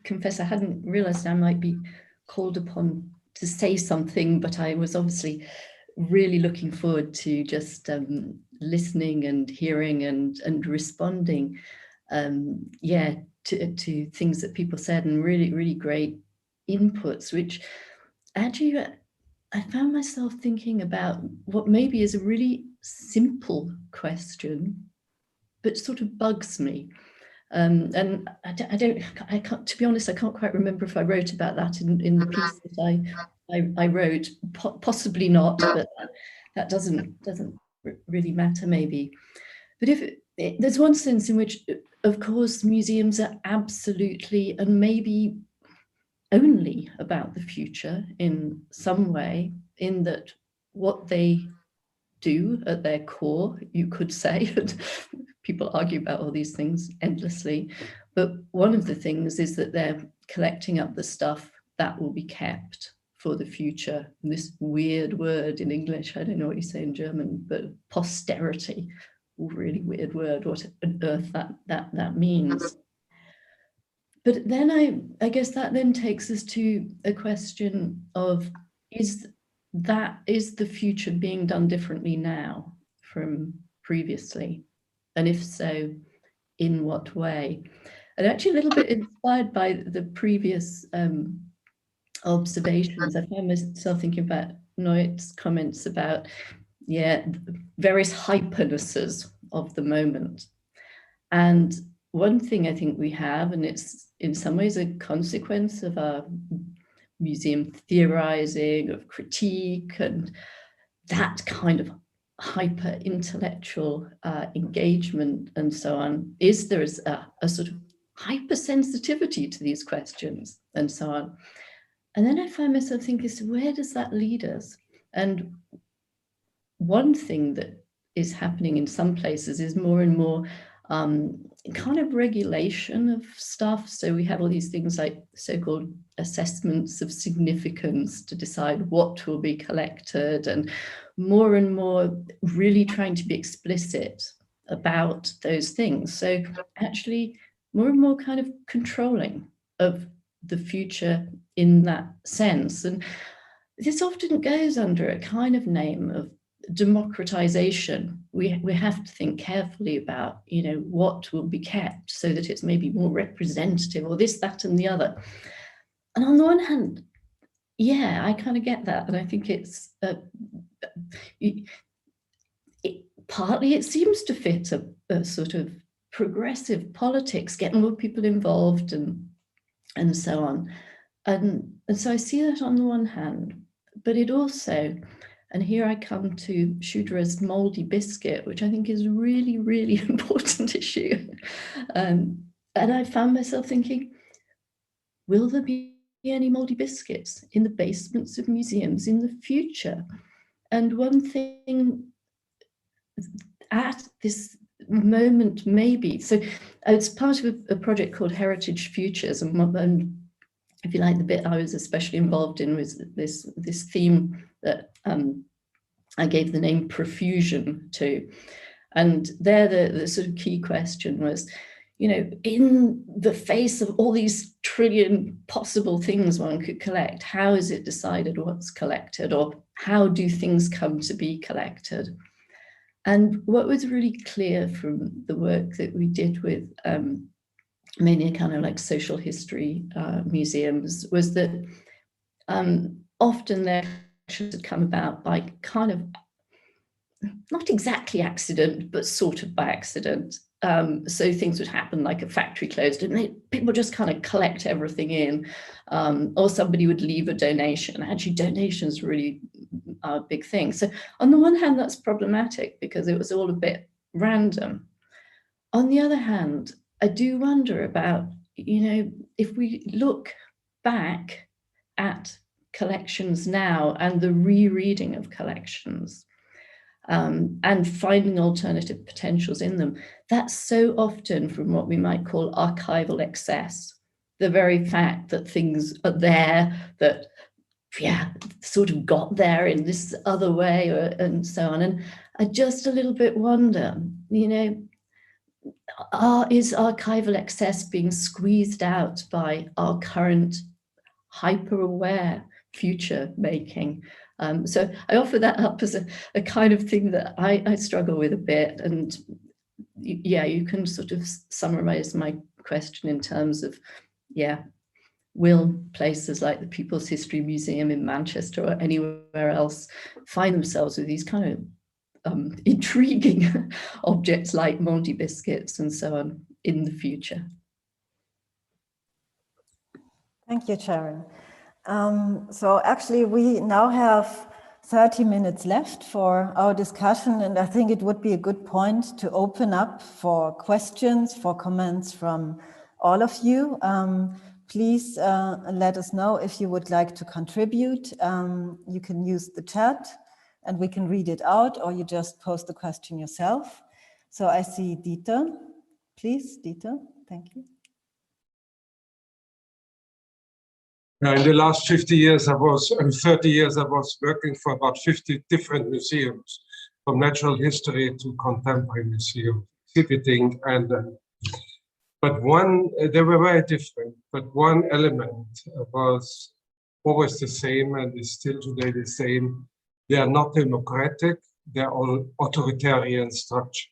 confess, I hadn't realized I might be called upon to say something, but I was obviously really looking forward to just listening and hearing and responding, to things that people said, and really great inputs, which actually I found myself thinking about what maybe is a really simple question, but sort of bugs me. And I can't, to be honest, I can't quite remember if I wrote about that in the piece that I wrote. Possibly not, but that doesn't really matter maybe. But there's one sense in which, of course, museums are absolutely and maybe only about the future in some way, in that what they do at their core, you could say, and people argue about all these things endlessly, but one of the things is that they're collecting up the stuff that will be kept for the future. And this weird word in English, I don't know what you say in German, but posterity, really weird word, what on earth that means. But then I guess that then takes us to a question of, is the future being done differently now from previously? And if so, in what way? And actually a little bit inspired by the previous observations, I found myself thinking about Noit's comments about, various hypernesses of the moment. And one thing I think we have, and it's in some ways a consequence of our museum theorizing, of critique, and that kind of hyper intellectual engagement and so on, is there is a sort of hypersensitivity to these questions and so on. And then I find myself thinking, so where does that lead us? And one thing that is happening in some places is more and more kind of regulation of stuff. So we have all these things like so-called assessments of significance to decide what will be collected, and more really trying to be explicit about those things. So actually more and more kind of controlling of the future in that sense. And this often goes under a kind of name of democratization. We have to think carefully about, what will be kept so that it's maybe more representative, or this, that, and the other. And on the one hand, I kind of get that, and I think it's partly it seems to fit a sort of progressive politics, get more people involved and so on. And so I see that on the one hand, but it also, and here I come to Shudra's moldy biscuit, which I think is a really, really important issue. And I found myself thinking, will there be any moldy biscuits in the basements of museums in the future? And one thing at this moment maybe. So it's part of a project called Heritage Futures, and if you like, the bit I was especially involved in was this theme that I gave the name profusion to. And there the sort of key question was, you know, in the face of all these trillion possible things one could collect, how is it decided what's collected, or how do things come to be collected? And what was really clear from the work that we did with mainly kind of like social history museums was that often their collections had come about by kind of, not exactly accident, but sort of by accident. So things would happen like a factory closed and people just kind of collect everything in, or somebody would leave a donation. Actually, donations really are a big thing. So on the one hand, that's problematic because it was all a bit random. On the other hand, I do wonder about, you know, if we look back at collections now and the rereading of collections, and finding alternative potentials in them, that's so often from what we might call archival excess. The very fact that things are there that, yeah, sort of got there in this other way, and so on. And I just a little bit wonder, you know, is archival excess being squeezed out by our current hyper-aware future making? So I offer that up as a kind of thing that I struggle with a bit. And yeah, you can sort of summarize my question in terms of, yeah, will places like the People's History Museum in Manchester or anywhere else find themselves with these kind of intriguing objects like moldy biscuits and so on in the future? Thank you, Sharon. So actually we now have 30 minutes left for our discussion, and I think it would be a good point to open up for questions, for comments from all of you. Please let us know if you would like to contribute. You can use the chat and we can read it out, or you just post the question yourself. So I see Dieter. Please, Dieter, thank you. In the last 30 years, I was working for about 50 different museums, from natural history to contemporary museum exhibiting, and but they were very different. But one element was always the same, and is still today the same. They are not democratic; they are all authoritarian structures.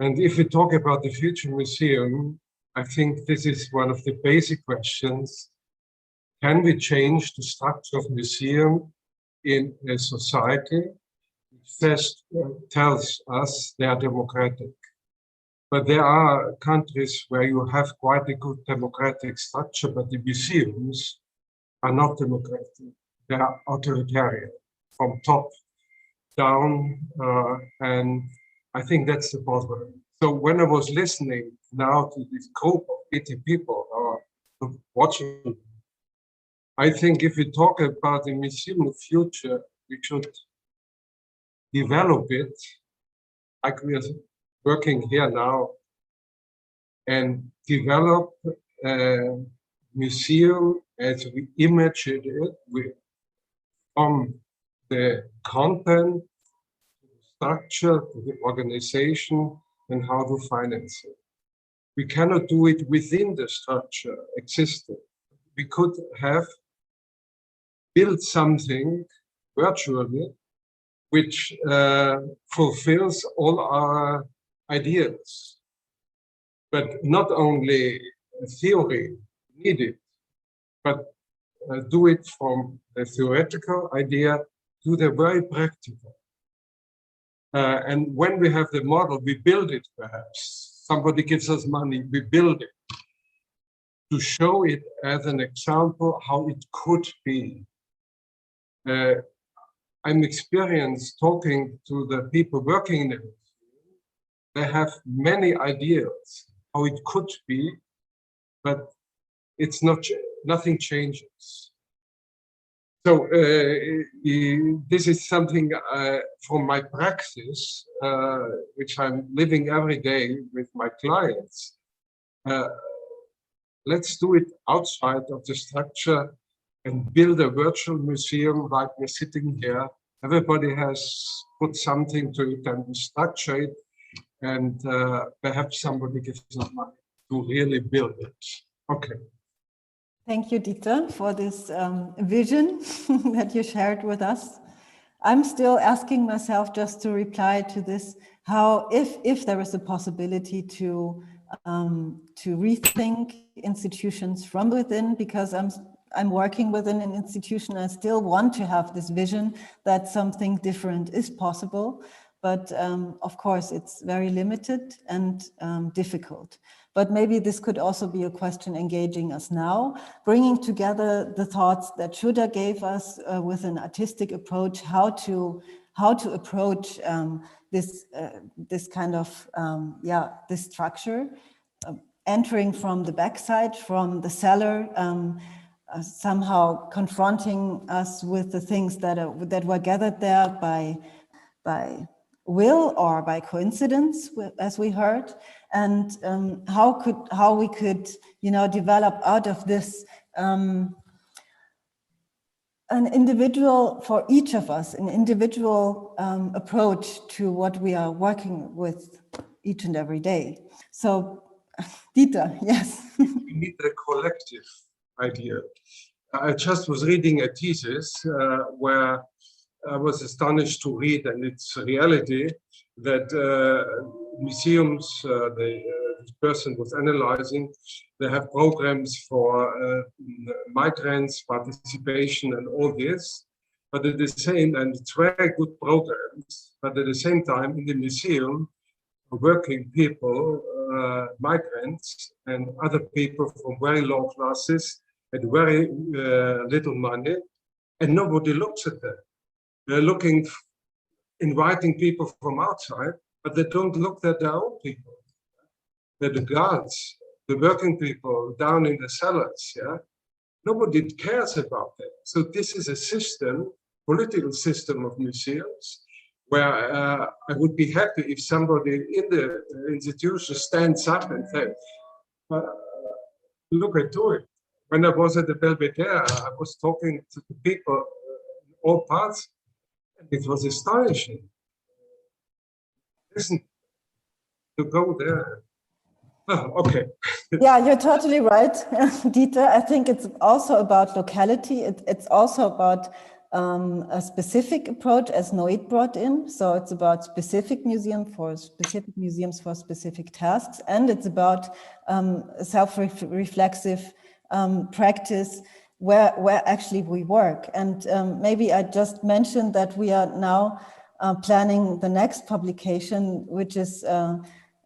And if we talk about the future museum, I think this is one of the basic questions. Can we change the structure of museum in a society which first tells us they are democratic? But there are countries where you have quite a good democratic structure, but the museums are not democratic. They are authoritarian from top down, and I think that's the problem. So when I was listening now to this group of 80 people watching, I think if we talk about the museum of future, we should develop it like we are working here now, and develop a museum as we imagined it, from the content, to the structure, to the organization, and how to finance it. We cannot do it within the structure existing. We could have built something virtually which fulfills all our ideas, but not only theory needed, but do it from a theoretical idea to the very practical. And when we have the model, we build it perhaps. Somebody gives us money, we build it to show it as an example how it could be. I'm experienced talking to the people working in the museum. They have many ideas how it could be, but it's not, nothing changes. So this is something from my practice, which I'm living every day with my clients. Let's do it outside of the structure and build a virtual museum like we're sitting here. Everybody has put something to it and we structure it, and perhaps somebody gives us money to really build it. Okay. Thank you, Dieter, for this vision that you shared with us. I'm still asking myself, just to reply to this, how, if there is a possibility to rethink institutions from within, because I'm working within an institution. I still want to have this vision that something different is possible, but of course it's very limited and difficult. But maybe this could also be a question engaging us now, bringing together the thoughts that Shuddha gave us with an artistic approach, how to approach this kind of this structure, entering from the backside, from the cellar, somehow confronting us with the things that were gathered there by will or by coincidence, as we heard, and how we could, develop out of this an individual, for each of us, an individual approach to what we are working with each and every day. So, Dieter, yes. We need a collective idea. I just was reading a thesis where I was astonished to read, and it's a reality, that museums, this person was analyzing, they have programs for migrants, participation and all this, but at the same, and it's very good programs, but at the same time in the museum, working people, migrants and other people from very low classes at very little money, and nobody looks at that. They're looking, inviting people from outside, but they don't look at their own people. They're the guards, the working people down in the cellars, yeah? Nobody cares about that. So this is a system, political system of museums, where I would be happy if somebody in the institution stands up and says, look, I do it. When I was at the Belvedere, I was talking to the people in all parts. It was astonishing. Listen, to go there. Oh, okay. Yeah, you're totally right, Dieter. I think it's also about locality. It's also about a specific approach, as Noit brought in. So it's about specific museums for specific tasks, and it's about self-reflexive practice where actually we work. And maybe I just mentioned that we are now planning the next publication, which is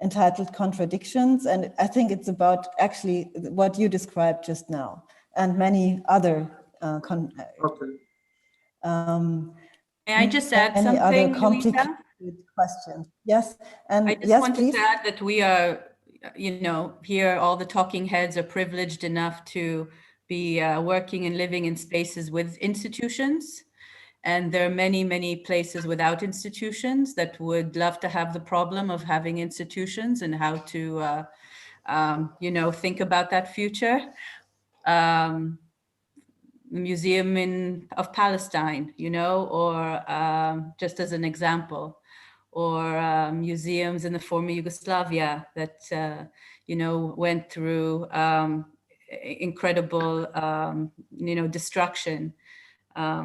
entitled Contradictions. And I think it's about actually what you described just now and many other May I just add many something, other complicated Luisa? questions. Yes, and I just yes, wanted please. to add that we are, here all the talking heads are privileged enough to be working and living in spaces with institutions. And there are many, many places without institutions that would love to have the problem of having institutions and how to, think about that future. Museum of Palestine, or just as an example, or museums in the former Yugoslavia that, went through incredible, destruction.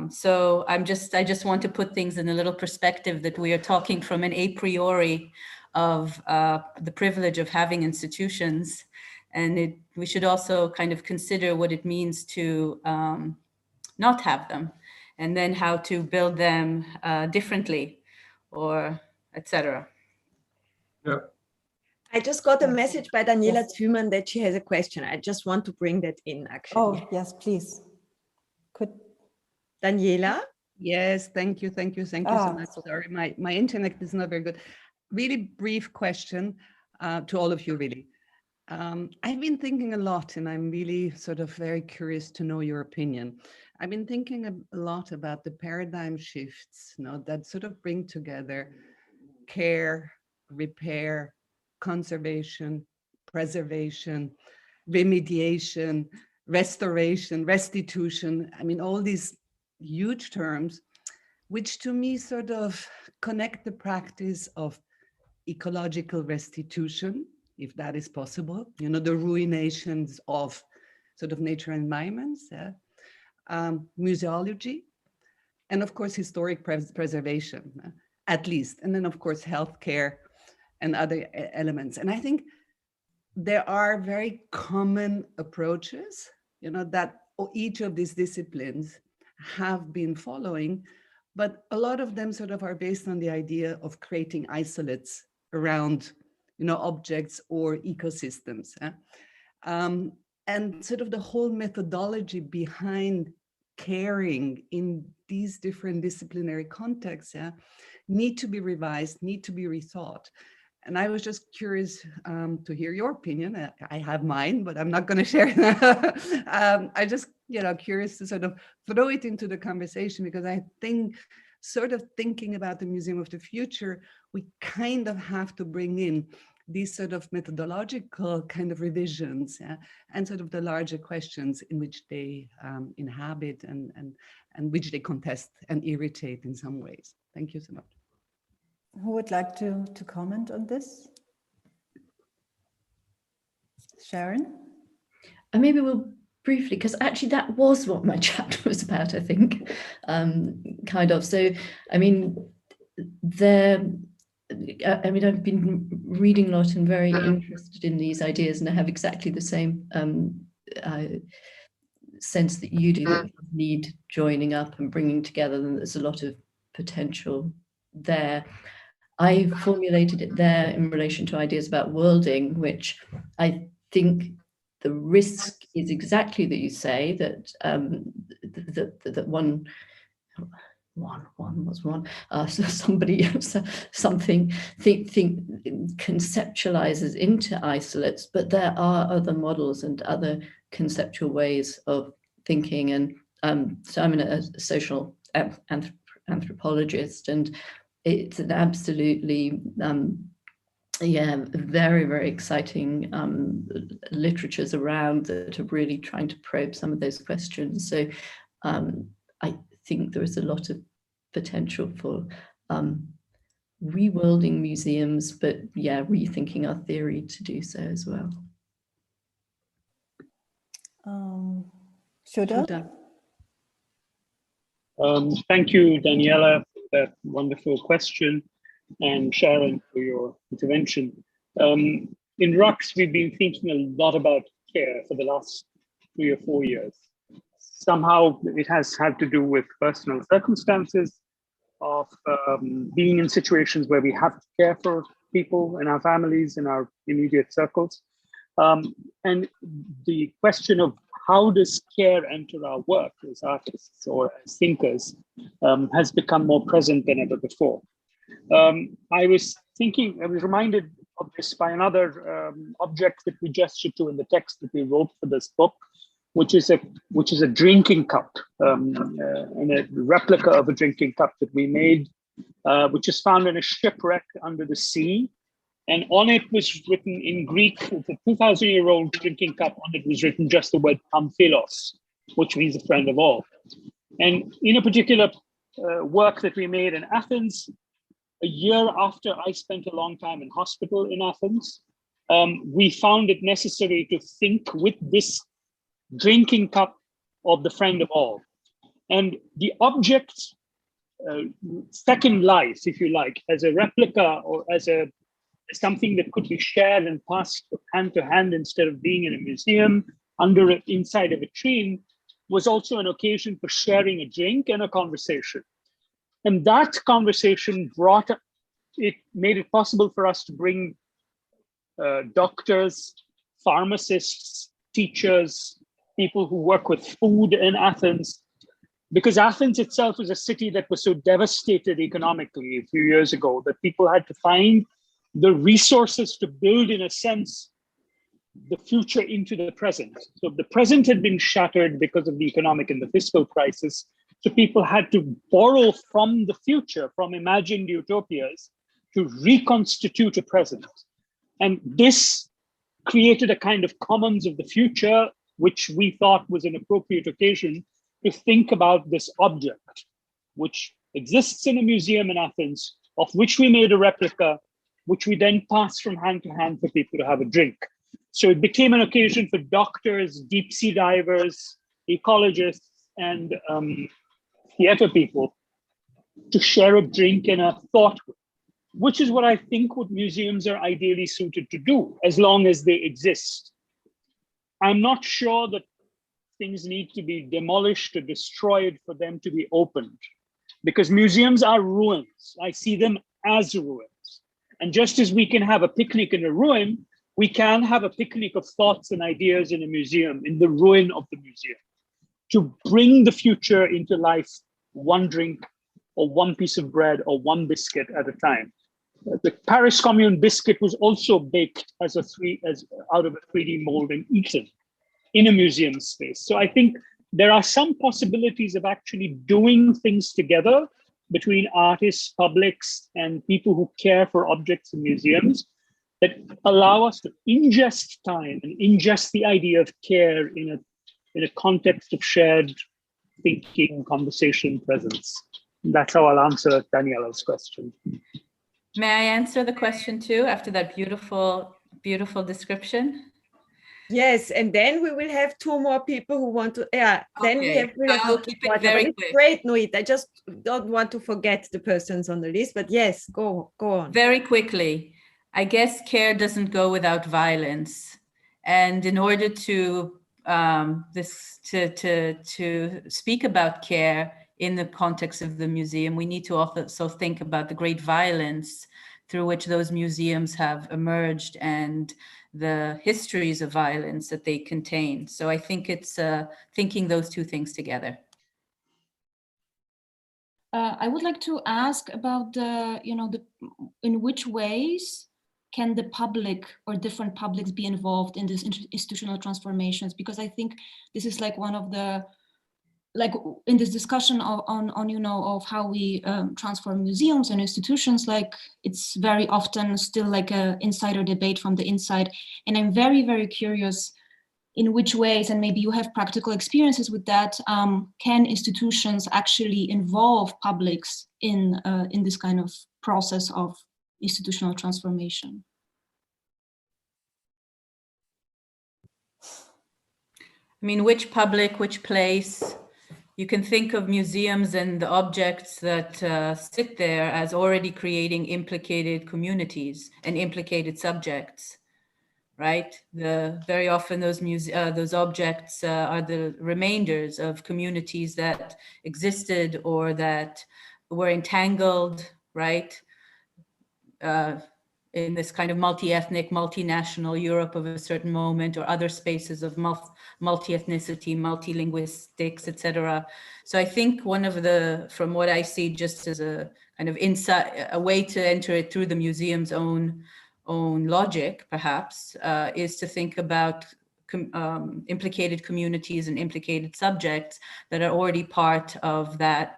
So I just want to put things in a little perspective that we are talking from an a priori of the privilege of having institutions. And we should also kind of consider what it means to not have them, and then how to build them differently, or etc. Yeah. I just got a message by Daniela Züman that she has a question. I just want to bring that in, actually. Oh, yes, please. Could Daniela? Yes, thank you so much. Sorry, my internet is not very good. Really brief question to all of you, really. I've been thinking a lot, and I'm really sort of very curious to know your opinion. I've been thinking a lot about the paradigm shifts, that sort of bring together care, repair, conservation, preservation, remediation, restoration, restitution. I mean, all these huge terms, which to me sort of connect the practice of ecological restitution, if that is possible, the ruinations of sort of nature environments, museology, and of course, historic preservation, at least. And then of course, healthcare and other elements. And I think there are very common approaches, that each of these disciplines have been following, but a lot of them sort of are based on the idea of creating isolates around, objects or ecosystems. And sort of the whole methodology behind caring in these different disciplinary contexts need to be revised, need to be rethought. And I was just curious to hear your opinion. I have mine, but I'm not going to share it. I just, curious to sort of throw it into the conversation, because I think sort of thinking about the Museum of the Future, we kind of have to bring in these sort of methodological kind of revisions and sort of the larger questions in which they inhabit and which they contest and irritate in some ways. Thank you so much. Who would like to comment on this? Sharon? Maybe we'll briefly, because actually that was what my chapter was about, I think, kind of. So, I mean, I've been reading a lot and very interested in these ideas, and I have exactly the same sense that you do, that we need joining up and bringing together, and there's a lot of potential there. I formulated it there in relation to ideas about worlding, which I think the risk is exactly that you say, that something conceptualizes into isolates, but there are other models and other conceptual ways of thinking. And so I'm a social anthropologist, and it's an absolutely very, very exciting literatures around that are really trying to probe some of those questions. So I think there is a lot of potential for reworlding museums, but rethinking our theory to do so as well. Shuddha? Thank you, Daniela, for that wonderful question, and Sharon for your intervention. In Raqs, we've been thinking a lot about care for the last 3 or 4 years. Somehow it has had to do with personal circumstances of being in situations where we have to care for people in our families, in our immediate circles. And the question of how does care enter our work as artists or as thinkers has become more present than ever before. I was reminded of this by another object that we gestured to in the text that we wrote for this book, which is a drinking cup, and a replica of a drinking cup that we made, which is found in a shipwreck under the sea. And on it was written in Greek, it's a 2,000-year-old drinking cup. On it was written just the word Pamphilos, which means a friend of all. And in a particular work that we made in Athens, a year after I spent a long time in hospital in Athens, we found it necessary to think with this drinking cup of the friend of all. And the object's second life, if you like, as a replica or as something that could be shared and passed hand to hand instead of being in a museum inside a vitrine, was also an occasion for sharing a drink and a conversation. And that conversation made it possible for us to bring doctors, pharmacists, teachers, people who work with food in Athens, because Athens itself was a city that was so devastated economically a few years ago that people had to find the resources to build, in a sense, the future into the present. So the present had been shattered because of the economic and the fiscal crisis. So people had to borrow from the future, from imagined utopias, to reconstitute a present. And this created a kind of commons of the future, which we thought was an appropriate occasion to think about this object, which exists in a museum in Athens, of which we made a replica, which we then passed from hand to hand for people to have a drink. So it became an occasion for doctors, deep sea divers, ecologists, and theater people to share a drink and a thought, which is what I think what museums are ideally suited to do, as long as they exist. I'm not sure that things need to be demolished or destroyed for them to be opened, because museums are ruins. I see them as ruins. And just as we can have a picnic in a ruin, we can have a picnic of thoughts and ideas in a museum, in the ruin of the museum, to bring the future into life, one drink or one piece of bread or one biscuit at a time. The Paris Commune biscuit was also baked as out of a 3D mold and eaten in a museum space. So I think there are some possibilities of actually doing things together between artists, publics, and people who care for objects in museums that allow us to ingest time and ingest the idea of care in a context of shared thinking, conversation, presence. That's how I'll answer Daniela's question. May I answer the question too, after that beautiful, beautiful description? Yes, and then we will have two more people who want to, then Okay. we have I'll keep it very quick. Great, Noit. I just don't want to forget the persons on the list, but yes, go on. Very quickly. I guess care doesn't go without violence. And in order to speak about care in the context of the museum, we need to also think about the great violence through which those museums have emerged and the histories of violence that they contain. So I think it's thinking those two things together. I would like to ask about in which ways can the public or different publics be involved in these institutional transformations? Because I think this is like one of the, like in this discussion on of how we transform museums and institutions, like it's very often still like a insider debate from the inside. And I'm very, very curious in which ways, and maybe you have practical experiences with that, can institutions actually involve publics in this kind of process of institutional transformation? I mean, which public, which place? You can think of museums and the objects that sit there as already creating implicated communities and implicated subjects, right? Very often those objects are the remainders of communities that existed or that were entangled, right? In this kind of multi-ethnic, multinational Europe of a certain moment, or other spaces of multi-ethnicity, multi-linguistics, etc. So I think one of from what I see just as a kind of insight, a way to enter it through the museum's own logic, perhaps, is to think about implicated communities and implicated subjects that are already part of that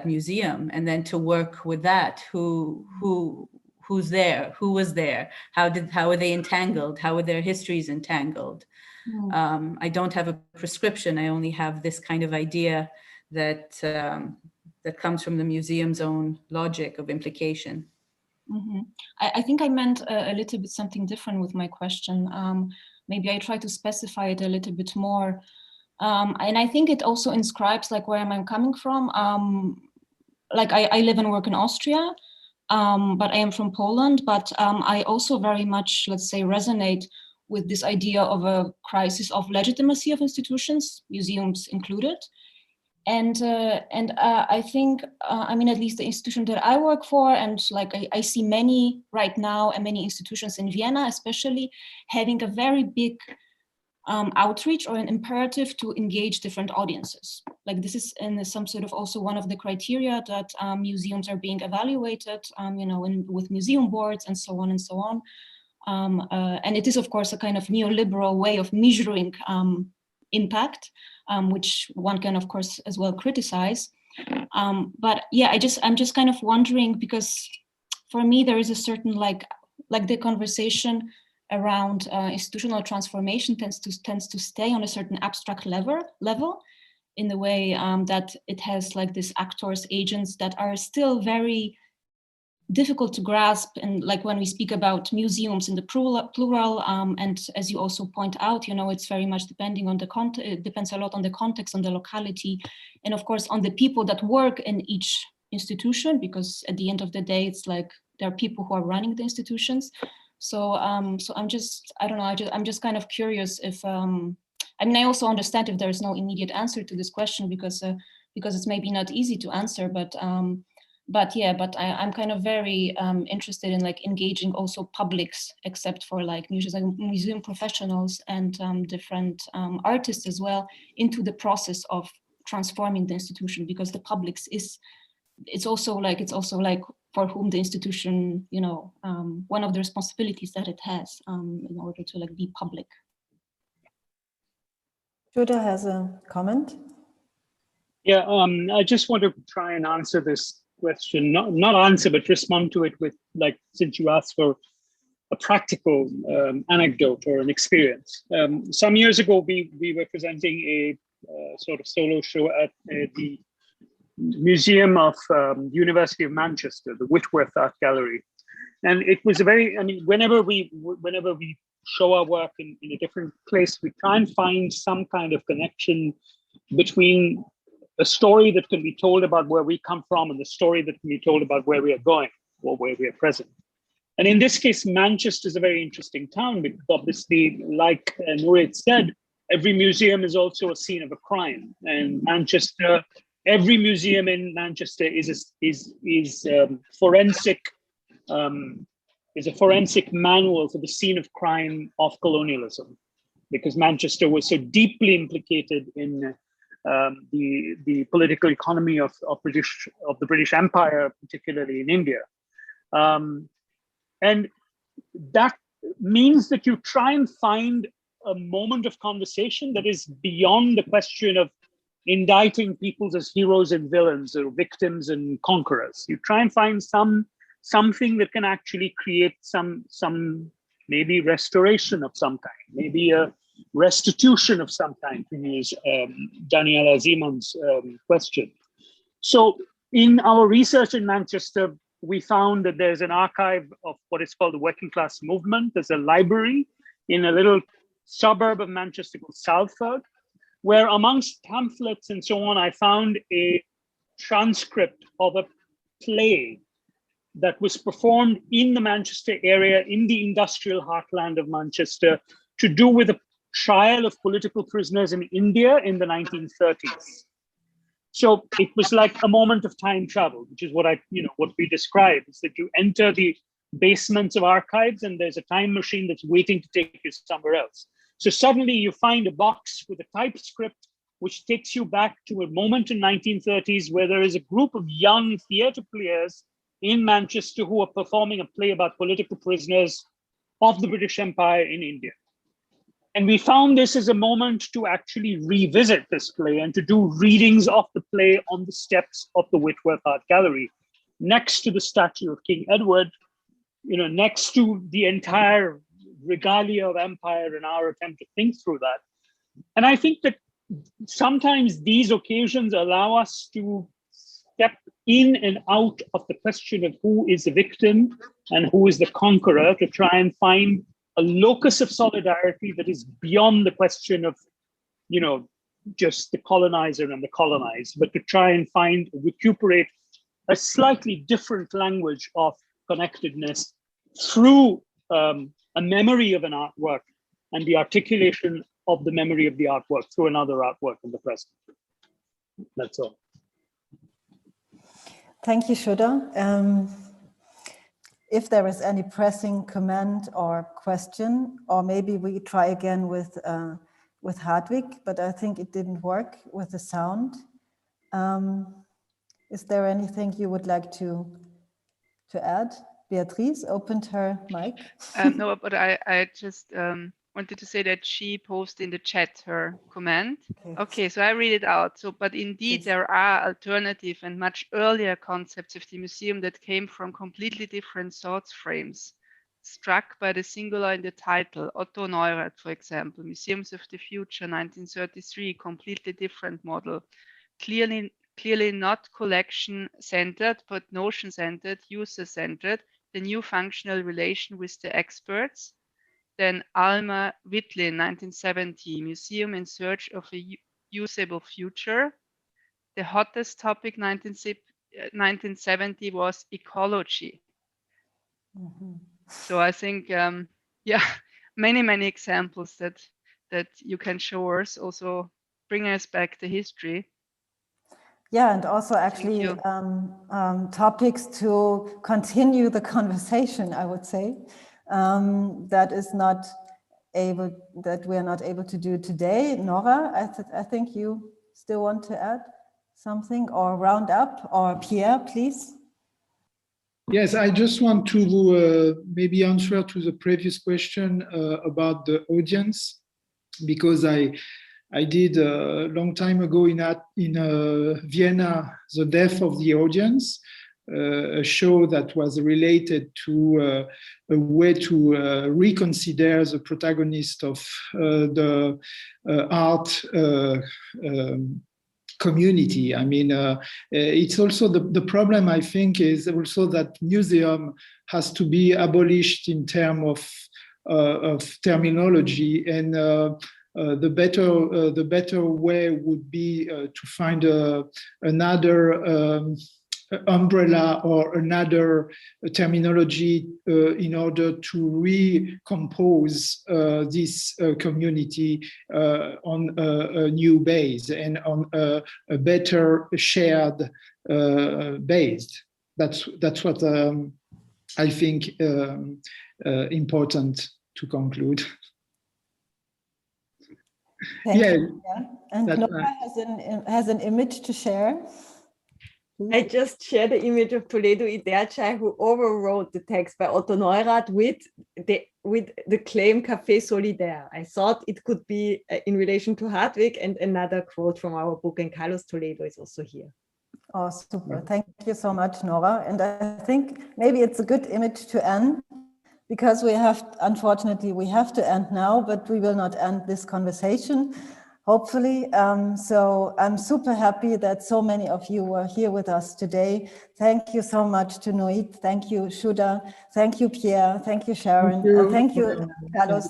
museum, and then to work with that. Who's there? Who was there? How are they entangled? How are their histories entangled? I don't have a prescription. I only have this kind of idea that comes from the museum's own logic of implication. Mm-hmm. I think I meant a little bit something different with my question. Maybe I try to specify it a little bit more. And I think it also inscribes like where I'm coming from. Like I live and work in Austria, but I am from Poland. But I also very much, let's say, resonate with this idea of a crisis of legitimacy of institutions, museums included. And I think, I mean, at least the institution that I work for, and like I see many right now, and many institutions in Vienna especially, having a very big outreach or an imperative to engage different audiences. Like this is in some sort of also one of the criteria that museums are being evaluated, with museum boards and so on and so on. And it is, of course, a kind of neoliberal way of measuring impact, which one can, of course, as well criticize. But yeah, I'm just kind of wondering, because for me there is a certain like the conversation around institutional transformation tends to stay on a certain abstract level in the way that it has like these actors, agents that are still very difficult to grasp. And like when we speak about museums in the plural, and as you also point out, you know, it's very much depending on the context. It depends a lot on the context, on the locality, and of course on the people that work in each institution, because at the end of the day, it's like there are people who are running the institutions. So, so I'm just, I don't know, I'm just kind of curious if, I mean, I also understand if there is no immediate answer to this question, because it's maybe not easy to answer, but yeah, but I'm kind of very interested in like engaging also publics, except for like museum professionals and different artists as well, into the process of transforming the institution, because the publics it's also like for whom the institution, you know, one of the responsibilities that it has in order to like be public. Shuddha has a comment. Yeah, I just want to try and answer this question, not answer, but respond to it with, like, since you asked for a practical anecdote or an experience. Some years ago, we were presenting a sort of solo show at the Museum of University of Manchester, the Whitworth Art Gallery. And it was a very, I mean, whenever we show our work in a different place, we try and find some kind of connection between a story that can be told about where we come from and the story that can be told about where we are going or where we are present. And in this case, Manchester is a very interesting town, because obviously, like Noit said, every museum is also a scene of a crime. And Manchester, every museum in Manchester is a forensic manual for the scene of crime of colonialism, because Manchester was so deeply implicated in the political economy of the British Empire, particularly in India. And that means that you try and find a moment of conversation that is beyond the question of indicting people as heroes and villains, or victims and conquerors. You try and find something that can actually create some maybe restoration of some kind, maybe a restitution of some kind, to use Daniela Simon's question. So in our research in Manchester, we found that there's an archive of what is called the working class movement. There's a library in a little suburb of Manchester called Salford, where amongst pamphlets and so on, I found a transcript of a play that was performed in the Manchester area, in the industrial heartland of Manchester, to do with a trial of political prisoners in India in the 1930s. So it was like a moment of time travel, which is what we describe, is that you enter the basements of archives and there's a time machine that's waiting to take you somewhere else. So suddenly you find a box with a typescript which takes you back to a moment in 1930s where there is a group of young theatre players in Manchester who are performing a play about political prisoners of the British Empire in India. And we found this as a moment to actually revisit this play and to do readings of the play on the steps of the Whitworth Art Gallery, next to the statue of King Edward, you know, next to the entire regalia of empire in our attempt to think through that. And I think that sometimes these occasions allow us to step in and out of the question of who is the victim and who is the conqueror, to try and find a locus of solidarity that is beyond the question of, you know, just the colonizer and the colonized, but to try and recuperate a slightly different language of connectedness through a memory of an artwork and the articulation of the memory of the artwork through another artwork in the present. That's all. Thank you, Shuddha. If there is any pressing comment or question, or maybe we try again with Hartwig, but I think it didn't work with the sound. Is there anything you would like to add? Beatrice opened her mic. No, but I just wanted to say that she posted in the chat her comment. Okay, so I read it out. So, but indeed, there are alternative and much earlier concepts of the museum that came from completely different thought frames, struck by the singular in the title. Otto Neurath, for example, Museums of the Future, 1933, completely different model. Clearly not collection-centered, but notion-centered, user-centered, the new functional relation with the experts. Then Alma Wittlin, 1970, Museum in Search of a Usable Future. The hottest topic 1970 was ecology. So I think, yeah, many examples that you can show us, also bring us back to history. Yeah, and also actually topics to continue the conversation, I would say, that we are not able to do today. Nora, I think you still want to add something or round up, or Pierre, please. Yes, I just want to maybe answer to the previous question about the audience, because I did a long time ago in Vienna, The Death of the Audience, a show that was related to a way to reconsider the protagonist of the art community. I mean, it's also the problem, I think, is also that museum has to be abolished in terms of terminology, and the better way would be to find another umbrella or another terminology in order to recompose this community on a new base and on a better shared base. That's what I think important to conclude. Thank you. And Nora has an image to share. I just shared the image of Toledo Iderchai, who overwrote the text by Otto Neurath with the claim Café Solidaire. I thought it could be in relation to Hartwig, and another quote from our book, and Carlos Toledo is also here. Oh, super. Thank you so much, Nora. And I think maybe it's a good image to end, because unfortunately, we have to end now, but we will not end this conversation, hopefully. So I'm super happy that so many of you were here with us today. Thank you so much to Noit. Thank you, Shuddha. Thank you, Pierre. Thank you, Sharon. Thank you, Carlos,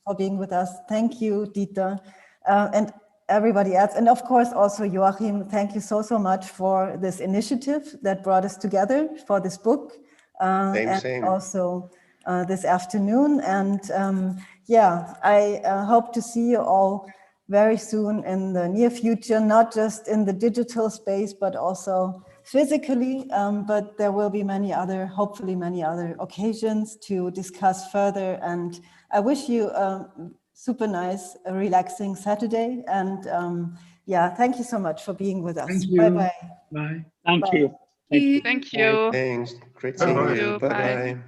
for being with us. Thank you, Dieter, and everybody else. And of course, also Joachim, thank you so much for this initiative that brought us together for this book. Same. Also this afternoon. And yeah, I hope to see you all very soon in the near future, not just in the digital space, but also physically. But there will be hopefully many other occasions to discuss further. And I wish you a super nice, relaxing Saturday. And yeah, thank you so much for being with us. Thank you. Bye-bye. Bye. Thank you. Thank you. Thanks. Great seeing you. Bye-bye.